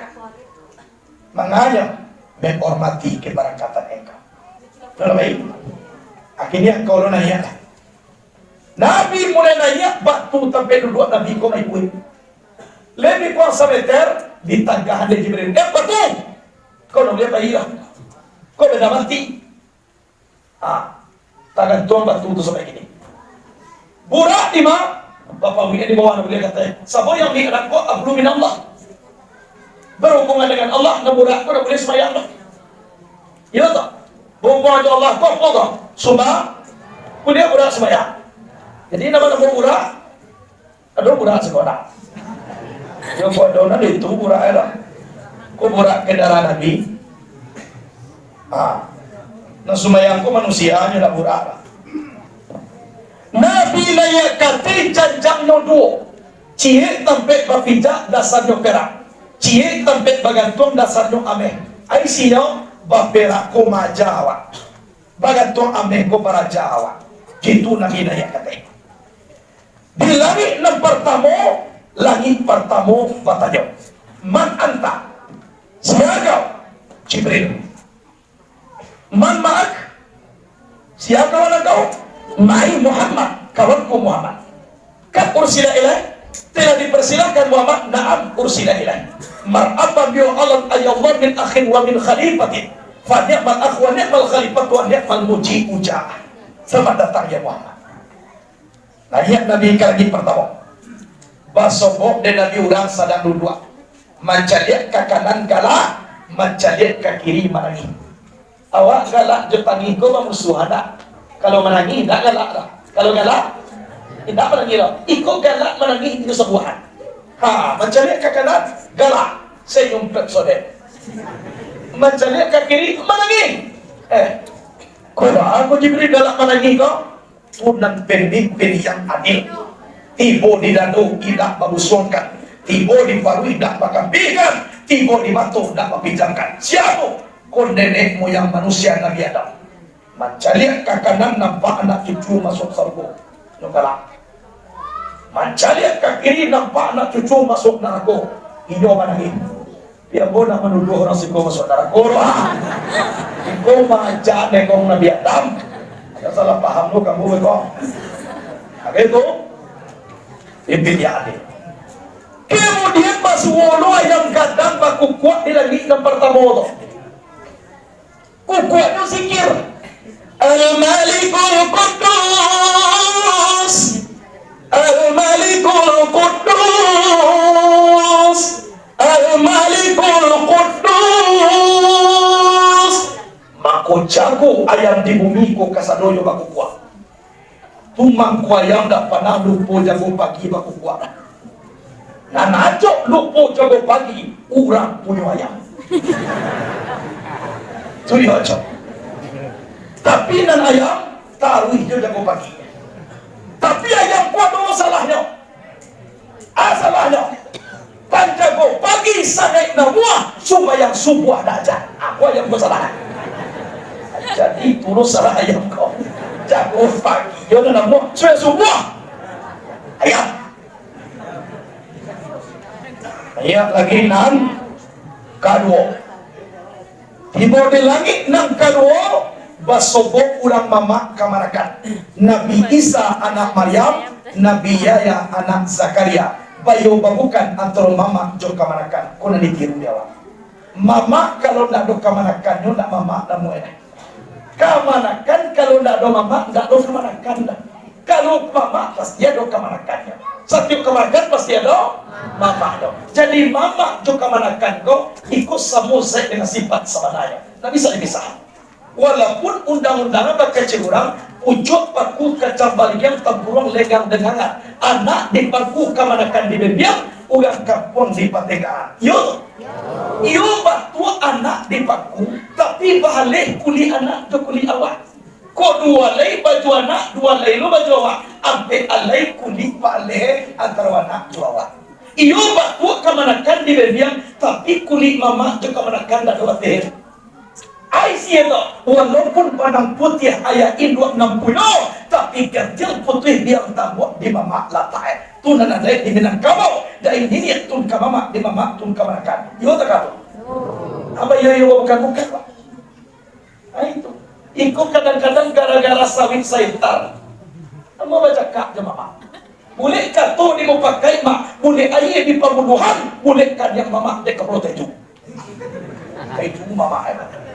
S1: Makanya menghormati keberangkatan engkau. Tua bayi. Akhirnya kau nanya. Nabi mulai nanya, batu sampai duduk Nabi kau main kuih. Lebih kuasa meter di tanggahan dari Jibril. Batu! Kau nak lihat bayi lah. Kau beda mati. Tangan tuan batu itu sampai gini. Burak lima. Bapak Wina di bawah Nabi kata, siapa yang diikat kau ablu min Allah. Berhubungan dengan Allah, naburak kau dah boleh semayang lah. Ya tak? Berhubungan dengan Allah, kau tak? Sumpah, punya budak semayang. Jadi nama-nama budak, ada budak sekolah. Yang buat donat itu budak lah. Kau budak kendaraan Nabi. Nah semayang kau manusianya dah budak lah. Nabi layak kati janjang noduo. Cie tempat bapijak dasarnya perak. Cie tempat bagantung dasarnya ameh. Aisyah baperak ko majawa. Bagantung ameh ko para Jawa. Gitu Nabi layak kati. Di langit pertama batanya. Man anta? Siapa? Jibril. Man ma'ak? Siapa kawan kau? Ma'i Muhammad, kawanku Muhammad. Kan ursila ilaih? Telah dipersilakan Muhammad. Na'am ursila ilaih. Mar'abba bi'alam ayallah min akhin wa min khalifatin. Fa ni'mal akh wa ni'mal khalifat wa ni'mal muji uja'ah. Selamat datang ya Muhammad. Nah, ya Nabi lagi pertama. Basobok dan Nabi ulang sadang dua. Mancaliat ke kanan galak, mancaliat ke kiri menangi. Awak galak jetangi ko memusuhana. Kalau menangi tidak galak dah. Kalau galak tidak menangi dah. Iko galak menangi itu sebuahan. Mancaliat ke kanan galak, senyum sodek. Mancaliat ke kiri menangi. Kalau aku Jibril galak menangi kau, tunan pemimpin yang adil. Tibo di dadu tidak membusungkan, tibo di paru tidak mengambilkan, tibo di batu tidak membijamkan. Siapa? Kau nenek moyang manusia Nabi Adam. Mancaliat ke kanan nampak anak cucu masuk surga. Nukala. Mancaliat ke kiri nampak anak cucu masuk neraka. Ini mana ini? Biar bodoh menuduh orang siko masuk neraka. Kau majak nekong Nabi Adam. Ada salah paham lu kamu kok. Nah, itu pimpin ya adil. Kemudian Baswolo yang kadang baku kuat di langit yang pertama itu. Kuatnya zikir. Al-Malikul Quddus, Al-Malikul Quddus, Al-Malikul Quddus. Mako jago ayam di bumi ko kasadoyo baku kuat. Tumang ku ayam dak pernah lupa jago pagi baku kuat. Nah najok lupa jago pagi, urang punya ayam. Tuli aja. Tapi nan ayam taruh dia jago pagi. Tapi ayam kuat dulu salahnya. Salahnya. Kan jago pagi sangat namua supaya subuh dajan. Aku ayam bersalah. Jadi turun salah ayam kau. Jago pagi dia namua supaya subuh. Ayam. Ayat lagi nan kadua. Tiba di langit nan kadua. Basobok ulang mama kamarakan. Nabi Isa anak Maryam, Nabi Yahya anak Zakaria. Bayo babukan antara mama jo kamarakan. Kau nanti tiru dia wak. Mama kalau nak do kamarakan, yo nak mama namu enak. Kamarakan kalau nak do mama, nak do kamarakan dah. Kalau mama pasti ada kamarakannya. Satu kamarakan pasti ada mama do. Jadi mama jo kamarakan go ikut sama saya dengan sifat sebenarnya. Tak bisa dipisah. Walaupun undang-undangnya pakai curang, ujuk paku kacambal yang tempurung legang dengangan. Anak dipaku kamanakan di bebiang, ulang kampung di pategaan. Yo, batu anak dipaku, tapi balik kuli anak ke kuli awak. Kok dua lay baju anak, dua lay lu baju awak. Ampe alay kuli balik antara anak dua awak. Iyo batu kamanakan di bebiang, tapi kuli mama juga kamanakan dah dua teh. Aisyah itu, walaupun padang putih ayah induk 60, tapi ganjil putih biar tambah di mama latai. Tunan ada di minang kamu, dari ini tun kamama di mama tun kamanakan. Yo tak kata? Apa yo bukan pak? Nah itu, ikut kadang-kadang gara-gara sawit saitar. Kamu baca kak jemaah. Boleh kata ni mau pakai mak, boleh ayah di pembunuhan, boleh kan yang mama dek proteju. Kayak itu mama ayah.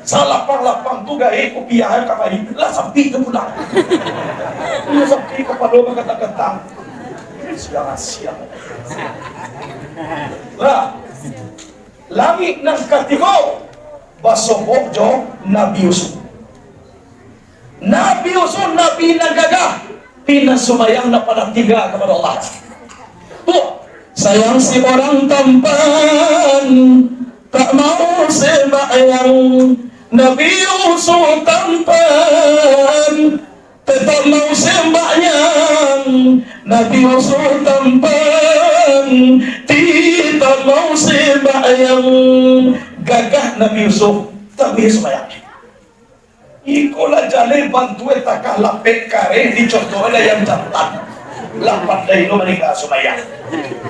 S1: Salapang-lapang tu gaya kopiah kapai lah sampai ke pulang. Ia sampai ke padoma kata-kata. Siang-siang. Lah. Langit nang katigo basobok jo Nabi Yusuf. Nabi Yusuf Nabi nang gagah pinasumayang na panatiga kepada Allah. Tuh, sayang si orang tampan tak mau sembahyang. Nabi Yusuf tampan tetap mau sembahyang. Nabi Yusuf tampan tidak mau sembahyang. Gagah Nabi Yusuf tapi sembahyang. Ikolah jale bantu takah lapek kare di contohnya yang jantan. Lapan dari lo mereka sembahyang.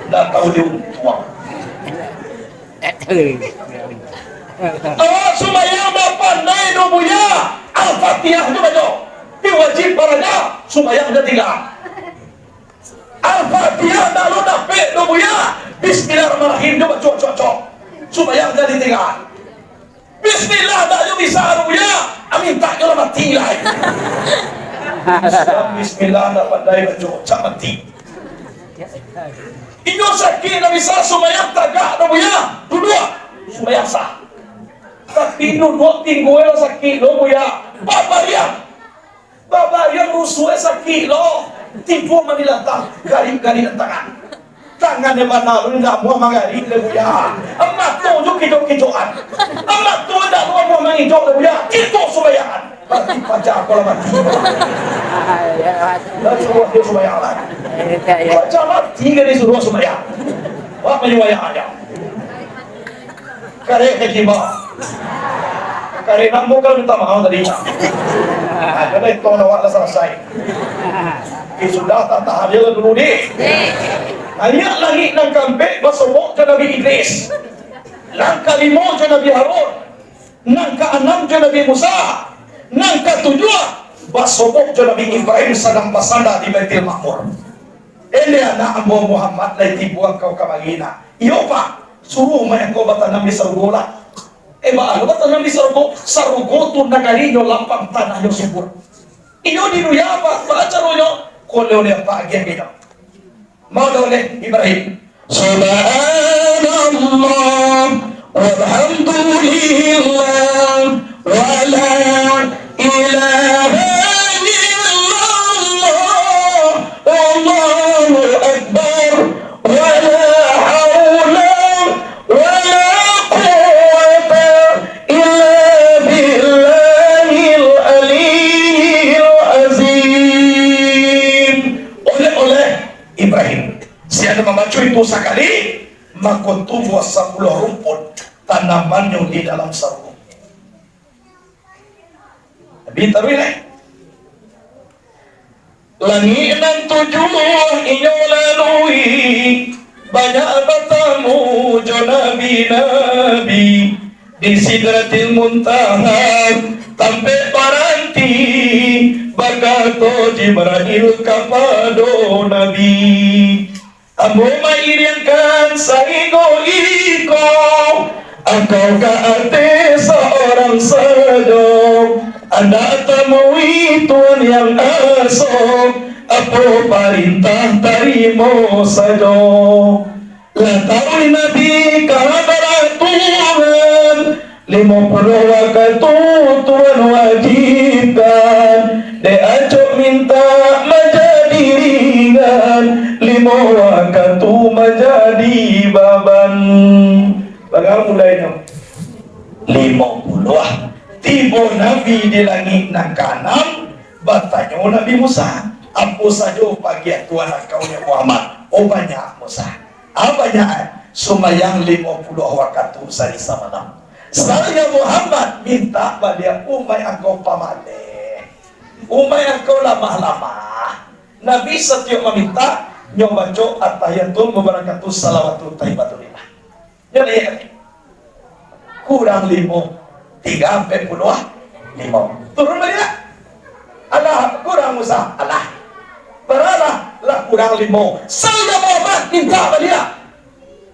S1: Dah tahu dia tuang. Sumayang na pandai no buya Al-Fatihah itu baca diwajib baranya sumayang na tiga Al-Fatihah na lu dapet no buya Bismillahirrahmanirrahim itu baca cocok sumayang jadi tiga Bismillah tak ada bisa no buya amin tak kalau mati lah Bismillah tak pandai baca cak mati inyo sakit na bisa sumayang tagak no buya dua sumayang sah tapi nunok tinggal lo sakit lo buya babarian rusuh sakit lo tipu manilantang garing tangan tangan yang mana lo tidak mau menggaring lo buya emak tu juga hijau-hijauan emak tu tidak mau menghijau lo buya itu sumayangan mati pajak kalau mati dan suruh dia sumayang lagi pajak mati kan disuruh sumayang apa yang aja karek hekimah karena kamu kalau minta maaf tadi karena itu nawak selesai sudah tak tahan dia dulu deh ayat lagi nang kampe basomok ke Nabi Idris nang kalimo ke Nabi Harun nang keenam ke Nabi Musa nang ketujuh basomok ke Nabi Ibrahim sedang pasanda di Baitul Ma'mur ini anak Abu Muhammad lagi buang kau ke Madinah iyo pak suruh main kau batan Nabi Sargola ano batan Nabi Sargo tu nagarinyo lampang tanah yung subur iyo dinuya apa baca royo kole oleh apa agen kita mau oleh Ibrahim Subhanallah walhamdulillah wa la ilaha illallah wallahu akbar wa la hawla wa la quwwata illa billahil aliyyil azim oleh Ibrahim siapa membaca itu sekali maka tumbuh 10 rumput tanaman yang di dalam sarung Bintang ini langit dan tujuh inyo lalui banyak bertemu jo nabi-nabi di Sidratil Muntaha sampai baranti bagato Jibril kapado nabi ambo mairiankan saigo-igo engkau kaate seorang saja anda temui Tuhan yang esok apa perintah tarimo saja latari nabi kabar Tuhan 50 waktu Tuhan wajibkan de acok minta menjadi ringan 5 waktu menjadi beban bagaimana mulainya 50 tiba Nabi di langit nang kanan bertanya Nabi Musa apa saja pagi Tuhan kau ya Muhammad banyak Musa banyak sumayang 50 waktu sehari semalam saya Muhammad minta pada engkau pamale engkau lama-lama Nabi setiap meminta nyobaco at-tahiyatul mubarakatuh salawatul thayyibatulillah jadi kurang 3-5 turun balik Allah kurang Musa Allah beralah lah kurang 5 saya Muhammad minta balik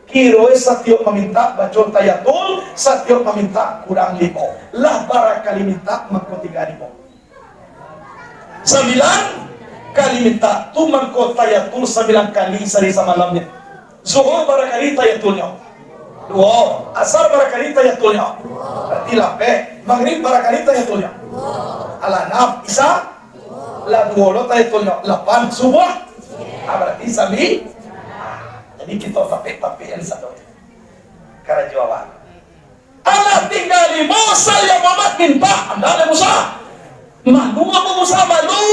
S1: kiro setiap meminta baca tayatul setiap meminta kurang 5 lah barakali minta maka 3-5 9 kali minta tu maka tayatul 9 kali sehari semalamnya zuhur barakali tayatulnya 2 asar barakali tayatulnya berarti lape maghrib barakali tayatulnya alanam isa la 2 tayatulnya 8 subuh berarti sabi jadi kita tapi yang satu karena jawaban Allah tinggal di Musa yang Muhammad minta anda Musa malu apa Musa malu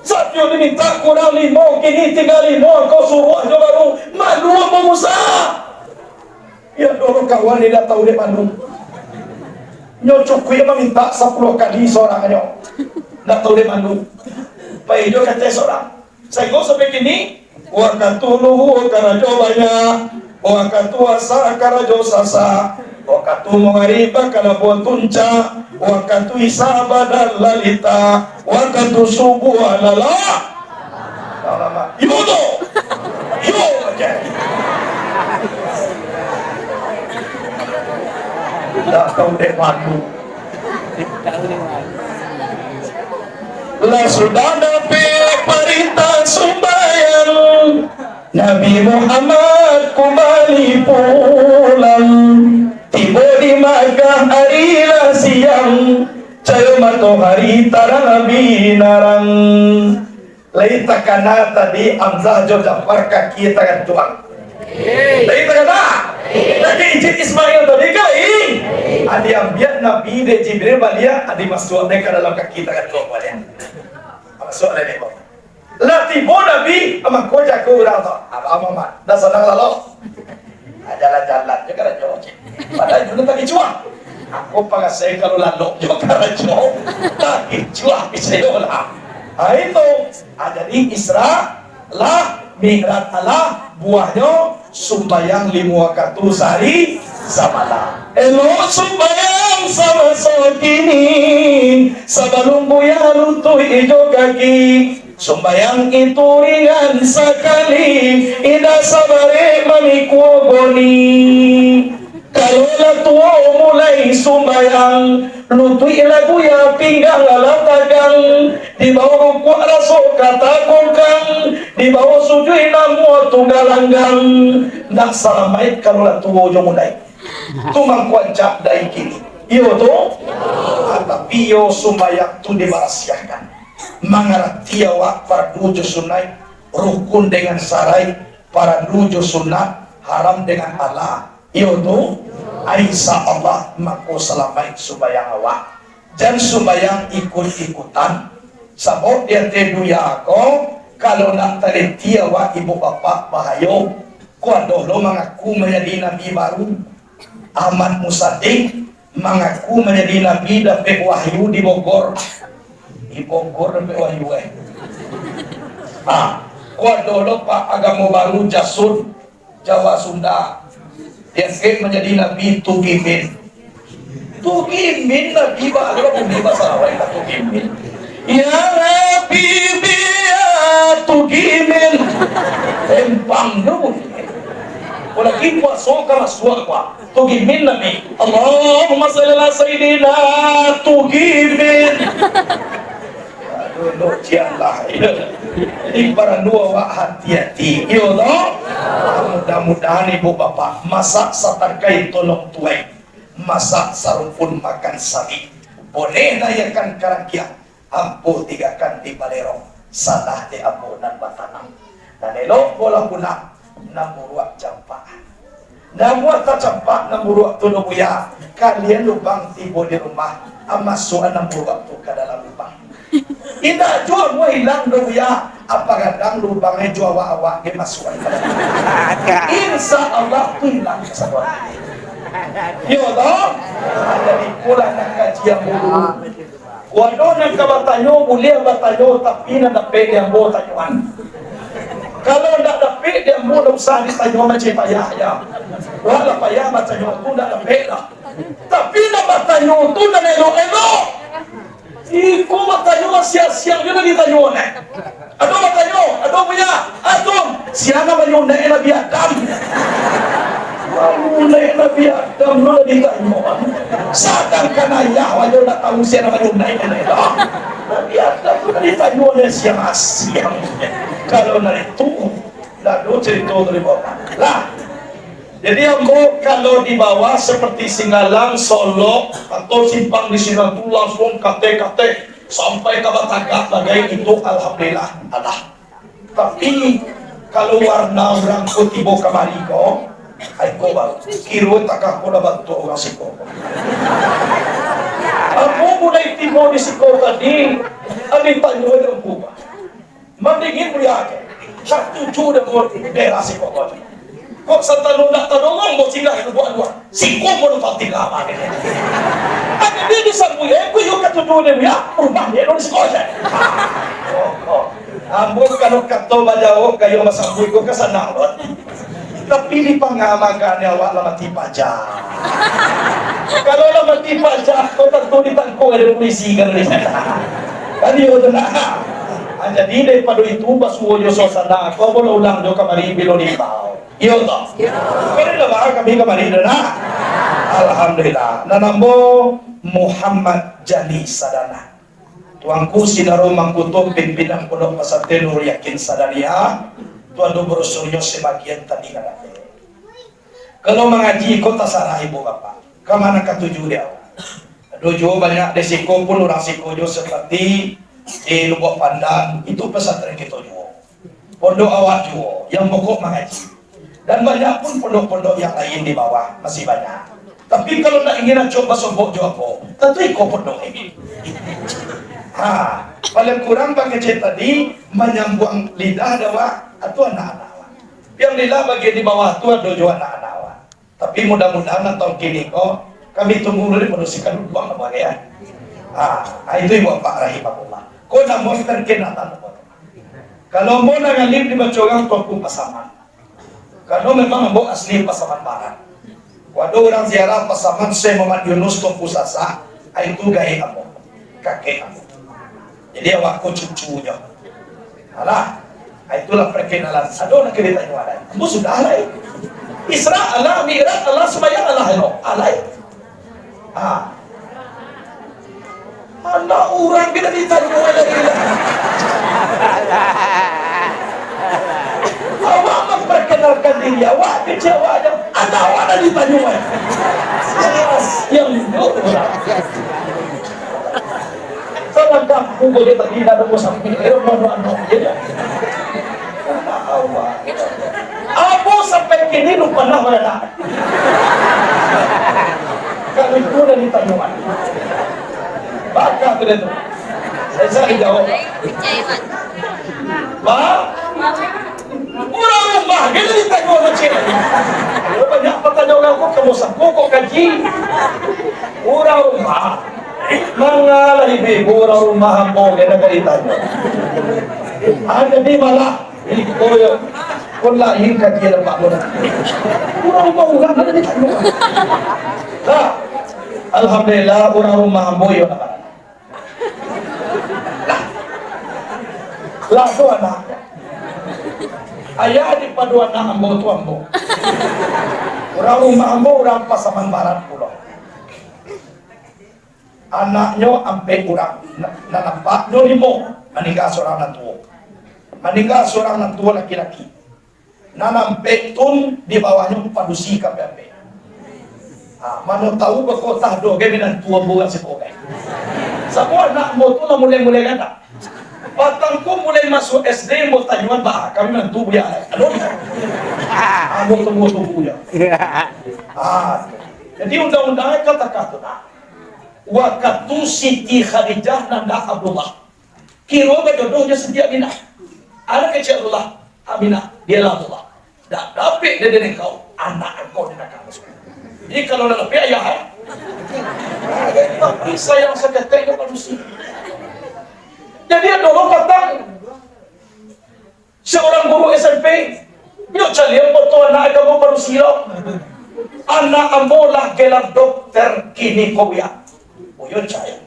S1: saat yang diminta kurang 5 kini tinggal 5 kau suruh aja baru malu apa Musa ya dorong kawan dia tahu dia malu nyocok dia meminta 10 kali seorang aja tidak tahu dia malu baik dia kata seorang saya kau sampai kini wakatuluhu karena jawabnya Wakatu asa karajo sasa, wakatu mongariba kana tunca, wakatu isaba dan lalita, wakatu subuh alala. Yudo, yo aja. Dah tahu dek madu. Lah sudah dapat perintah sembahyang, Nabi Muhammad kembali pulang. Tiba di Makkah hari lah siang, cahaya matahari tarang Nabi narang. Lai takana tadi Hamzah Jo Jafar kaki tangan tuang. Lai takana. Lagi izin Ismail tadi kai. Adi ambiat Nabi de Jibril balia adi masuk ke dalam kaki tangan tuang balia. Masuk lagi bang. Lah tiba Nabi ama ko jago urang to. Ama dah senang lalu. Jalan-jalan je kan jauh. Padahal dulu tak cuak. Aku pangasai kalau lalu je kan jauh. Tak cuak iseolah. Itu jadi Isra lah Mi'raj Allah buahnya sumbayang 5 waktu sehari samalam. Elo sumbayang sama sokini sebelum buaya runtuh hijau kaki. Sumbayang itu ringan sekali, indah sabare mamikuo goni. Kalau tua mulai sumbayang, lutui lagu ya pinggang latagang, di bawah ruku raso kata kongkang, di bawah sujud namu tunggalanggang. Nak salamait kalau tua jo mulai, tumang kuancak dai kini. Iyo tu, tapi yo sumbayang tu dibarasiakan. Mangarat tiawa para nuju sunai, rukun dengan sarai, para nuju sunat, haram dengan Allah. Iyo tu, Aisyah Allah mako salamai subayang awak. Jangan subayang ikut-ikutan. Sabot dia teduya ako, kalau nak tarik tiawa ibu bapak bahayo, kuado lo mengaku menjadi nabi baru. Ahmad Musaddiq mengaku menjadi nabi dapat wahyu di Bogor. Di Bogor dapat wahyu kuado lo pak agama baru Jasud Jawa Sunda. Dia menjadi nabi Tugimin. Tugimin nabi baru di bahasa lain Tugimin. Ya Nabi biya Tugimin. Empang dulu. Walakin puasa kama suaka. Tugimin nabi. Allahumma salli ala sayyidina Tugimin. Aduh, cialah. Ini para dua hati-hati. Iyo toh. Mudah-mudahan ibu bapak masak satarkai tolong tuai, masak sarumpun makan sapi. Boleh nayakan karangkia, ampuh tigakan di balerong, salah di ampunan batanang. Dan elok bola punang, namuruak campak. Namuruak tak campak, namuruak tolong buya. Kalian lubang tiba di rumah, amasuan namuruak tu ke dalam lubang. Tidak jual mau hilang dulu ya. Apa kadang lubangnya jual awak dia masuk. Insya Allah hilang kesatuan. Yo toh. Jadi pulang nak kajian dulu. Waduh nak kabatanyo boleh batanyo tapi nak dapat yang mau tanyuan. Kalau nak dapat dia mau usah ditanyo macam payah ya. Walau payah batanyo tu nak dapat lah. Tapi nak batanyo tu nak elok-elok. Iku matanyo siang-siang dia nak ditanyo nak. Aduh matanyo, aduh punya, aduh siang apa yang nak Nabi Adam? Mulai Nabi Adam nak ditanyo. Sedangkan ayah wajib nak tahu siang apa yang nak Nabi Adam nak ditanyo oleh siang-siang. Kalau nak itu, lalu cerita dari bawah. Lah. Jadi ambo kalau di bawah seperti Singalang, Solo atau simpang di sini tu langsung kate-kate sampai ke Batagak bagai itu alhamdulillah Allah. Tapi kalau warna orang kutibo kamari ko, ay ko ba kiro takak ko na bantu orang siko. Ako mulai timo di siko tadi, alin tanyo ng buba. Mandingin mo yake. Siya tuju na mo dera siko ko. Kok sa tanong na tanong mo sila inubuan-buan. Siko mo nung pagtingama nila. At hindi sa buya, kung yung katutunin mo ya, rumahnya nung siko siya. Ambon ka nung kato ba daw, kayo masambuy ko kasanalot. Tapi di pangamagan awak lah mati pajak. Kalau lah mati pajak, kau tentu ditangkap ada polisi kan di sana. Kan dia tu nak. Jadi daripada itu basuh yo suasana, kau boleh ulang do kamari bilo di bau. Iyo toh. Kau dah bahar kami kamari dah. Alhamdulillah. Nanambo Muhammad Jali Sadana. Tuangku sinaro mangkuto pimpinan pondok pesantren Nur Yakin Sadaria. Tuan do brosurnya sebagian tadi kan. Kalau mengaji kota sarah ibu bapak, kemana ketujuh dia? Dojo banyak resiko pun orang sikojo seperti di Lubuk Pandan itu pesantren kita juga. Pondok awak juga yang pokok mengaji. Dan banyak pun pondok-pondok yang lain di bawah masih banyak. Tapi kalau nak ingin coba sombong juga, tentu ikut pondok ini. Paling kurang pakai tadi menyambung lidah dawa atau anak-anak. Yang lidah bagian di bawah itu ada juga anak-anak. Tapi mudah-mudahan tahun kini kami tunggu dulu menusikan uang apa ya. Itu ibu Pak Rahimahullah. Kau nak mau terkenatan apa? Kalau mau nak ngalim di Bacogang tuanku Pasaman. Kalau memang mau asli Pasaman Barat. Waduh orang ziarah Pasaman saya Muhammad Yunus tuanku Sasa. Itu gaya kamu, kakek kamu. Jadi awakku cucunya. Alah, itulah perkenalan. Ada nak kita tanya ada. Kamu sudah lah. Isra Allah, Mi'raj Allah, sembahyang Allah no. Alai. Anak orang kita ditanya oleh Allah. Awak memperkenalkan diri awak kecewa aja. Anak awak dah ditanya oleh. Yang orang. Sama kampung boleh tadi ada bos samping, mau je. Awak. Apa sampai kini lupa nama mana? Kalau itu dah ditanya. Baka tu itu. Saya jawab. Bah? Orang rumah kita ditanya macam ni. Banyak pertanyaan orang kok kamu sapu kok kaji. Orang rumah. Mengalah ibu orang rumah hambo kena ditanya. Jadi malah kon lahir kaji lemak pun. Orang rumah orang ada ditanya. Nah, alhamdulillah orang rumah hambo yo nak. Lah tu anak. Ayah di padu anak hambo tu hambo. Orang rumah hambo orang Pasaman Barat pulau. Anaknya sampai kurang nampak no limo meninggal seorang anak tua. Meninggal seorang anak tua laki-laki. Nampak tun di bawahnya padusi KPP. Mana tahu ke kota do geminan tua buat sekolah. Semua anak mo tu mulai kata. Batangku mulai masuk SD mau tanyuan bah kami nantu ya. Aduh. Mau tunggu ya. Jadi undang-undangnya kata-kata waktu Siti Khadijah nanda Abdullah kira jodohnya setia Aminah ada kecil Abdullah Aminah dia lah Abdullah dah dapet dia dengan kau anak kau dengan kamu jadi kalau dah dapet ayah tapi sayang saja tengok manusia jadi ada orang kata seorang guru SMP yuk calian foto anak kamu manusia anak kamu lah gelar dokter kini kau ya Uyon caya.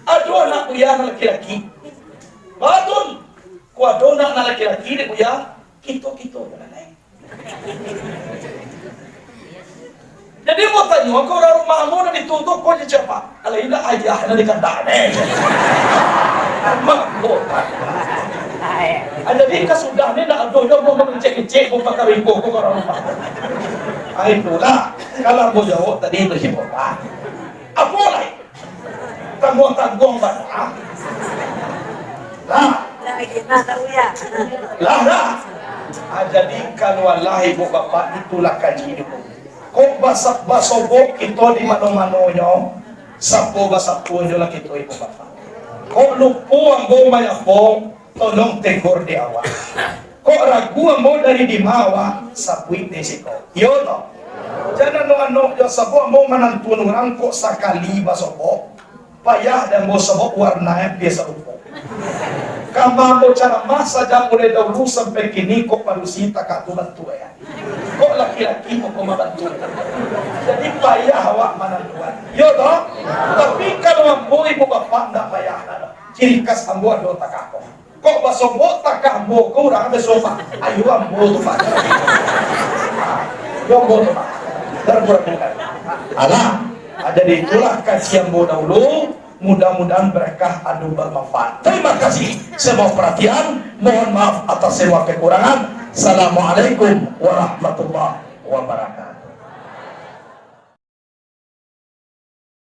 S1: Aduh anak kuya na laki-laki. Batun. Kuado na laki-laki ni kuya. Kito-kito. Jadi mau tanya, kau orang rumah mo na ditutup ko niya siapa? Alay na ayah na dikandaan Magbotan. Jadi kasudah ni na adoh mo mengecek-cek mo pagkawiko ko orang rumah. Ay pula. Kalau mo jauh tadi itu si Bapak. Apa lagi? Tanggung-tanggung pada. Lah.
S2: Lagi nak tahu ya.
S1: Lah. Jadi kalau Allah ibu bapak itulah kaji itu. Kok basobok itu di mana-mananya, sapo basapunyo lah itu ibu bapak. Kok lupu ang banyak po, tolong tegur di awal. Kok ragu ang dari di mawa, sapuin desiko. Yo no. Jangan ano sabo mo manantun orang kok sakali basobo payah dan mo sabo warnanya biasa rupo Kamamo cara masa jam mulai dahulu sampai kini kok manusia tak bantu ya. Kok laki-laki mau membantu. Jadi payah awak manantuan. Yo toh. Tapi kalau ambo ibu bapak ndak payah nada. Ciri khas ambo ado takako. Kok basombo takah ambo kau orang besopa. Ayo ambo tu pak. Yo ambo tu pak. Terbuka. Alah. Jadi itulah kasih ambo dahulu. Mudah-mudahan berkah adu bermanfaat. Terima kasih semua perhatian. Mohon maaf atas semua kekurangan. Assalamualaikum warahmatullahi wabarakatuh.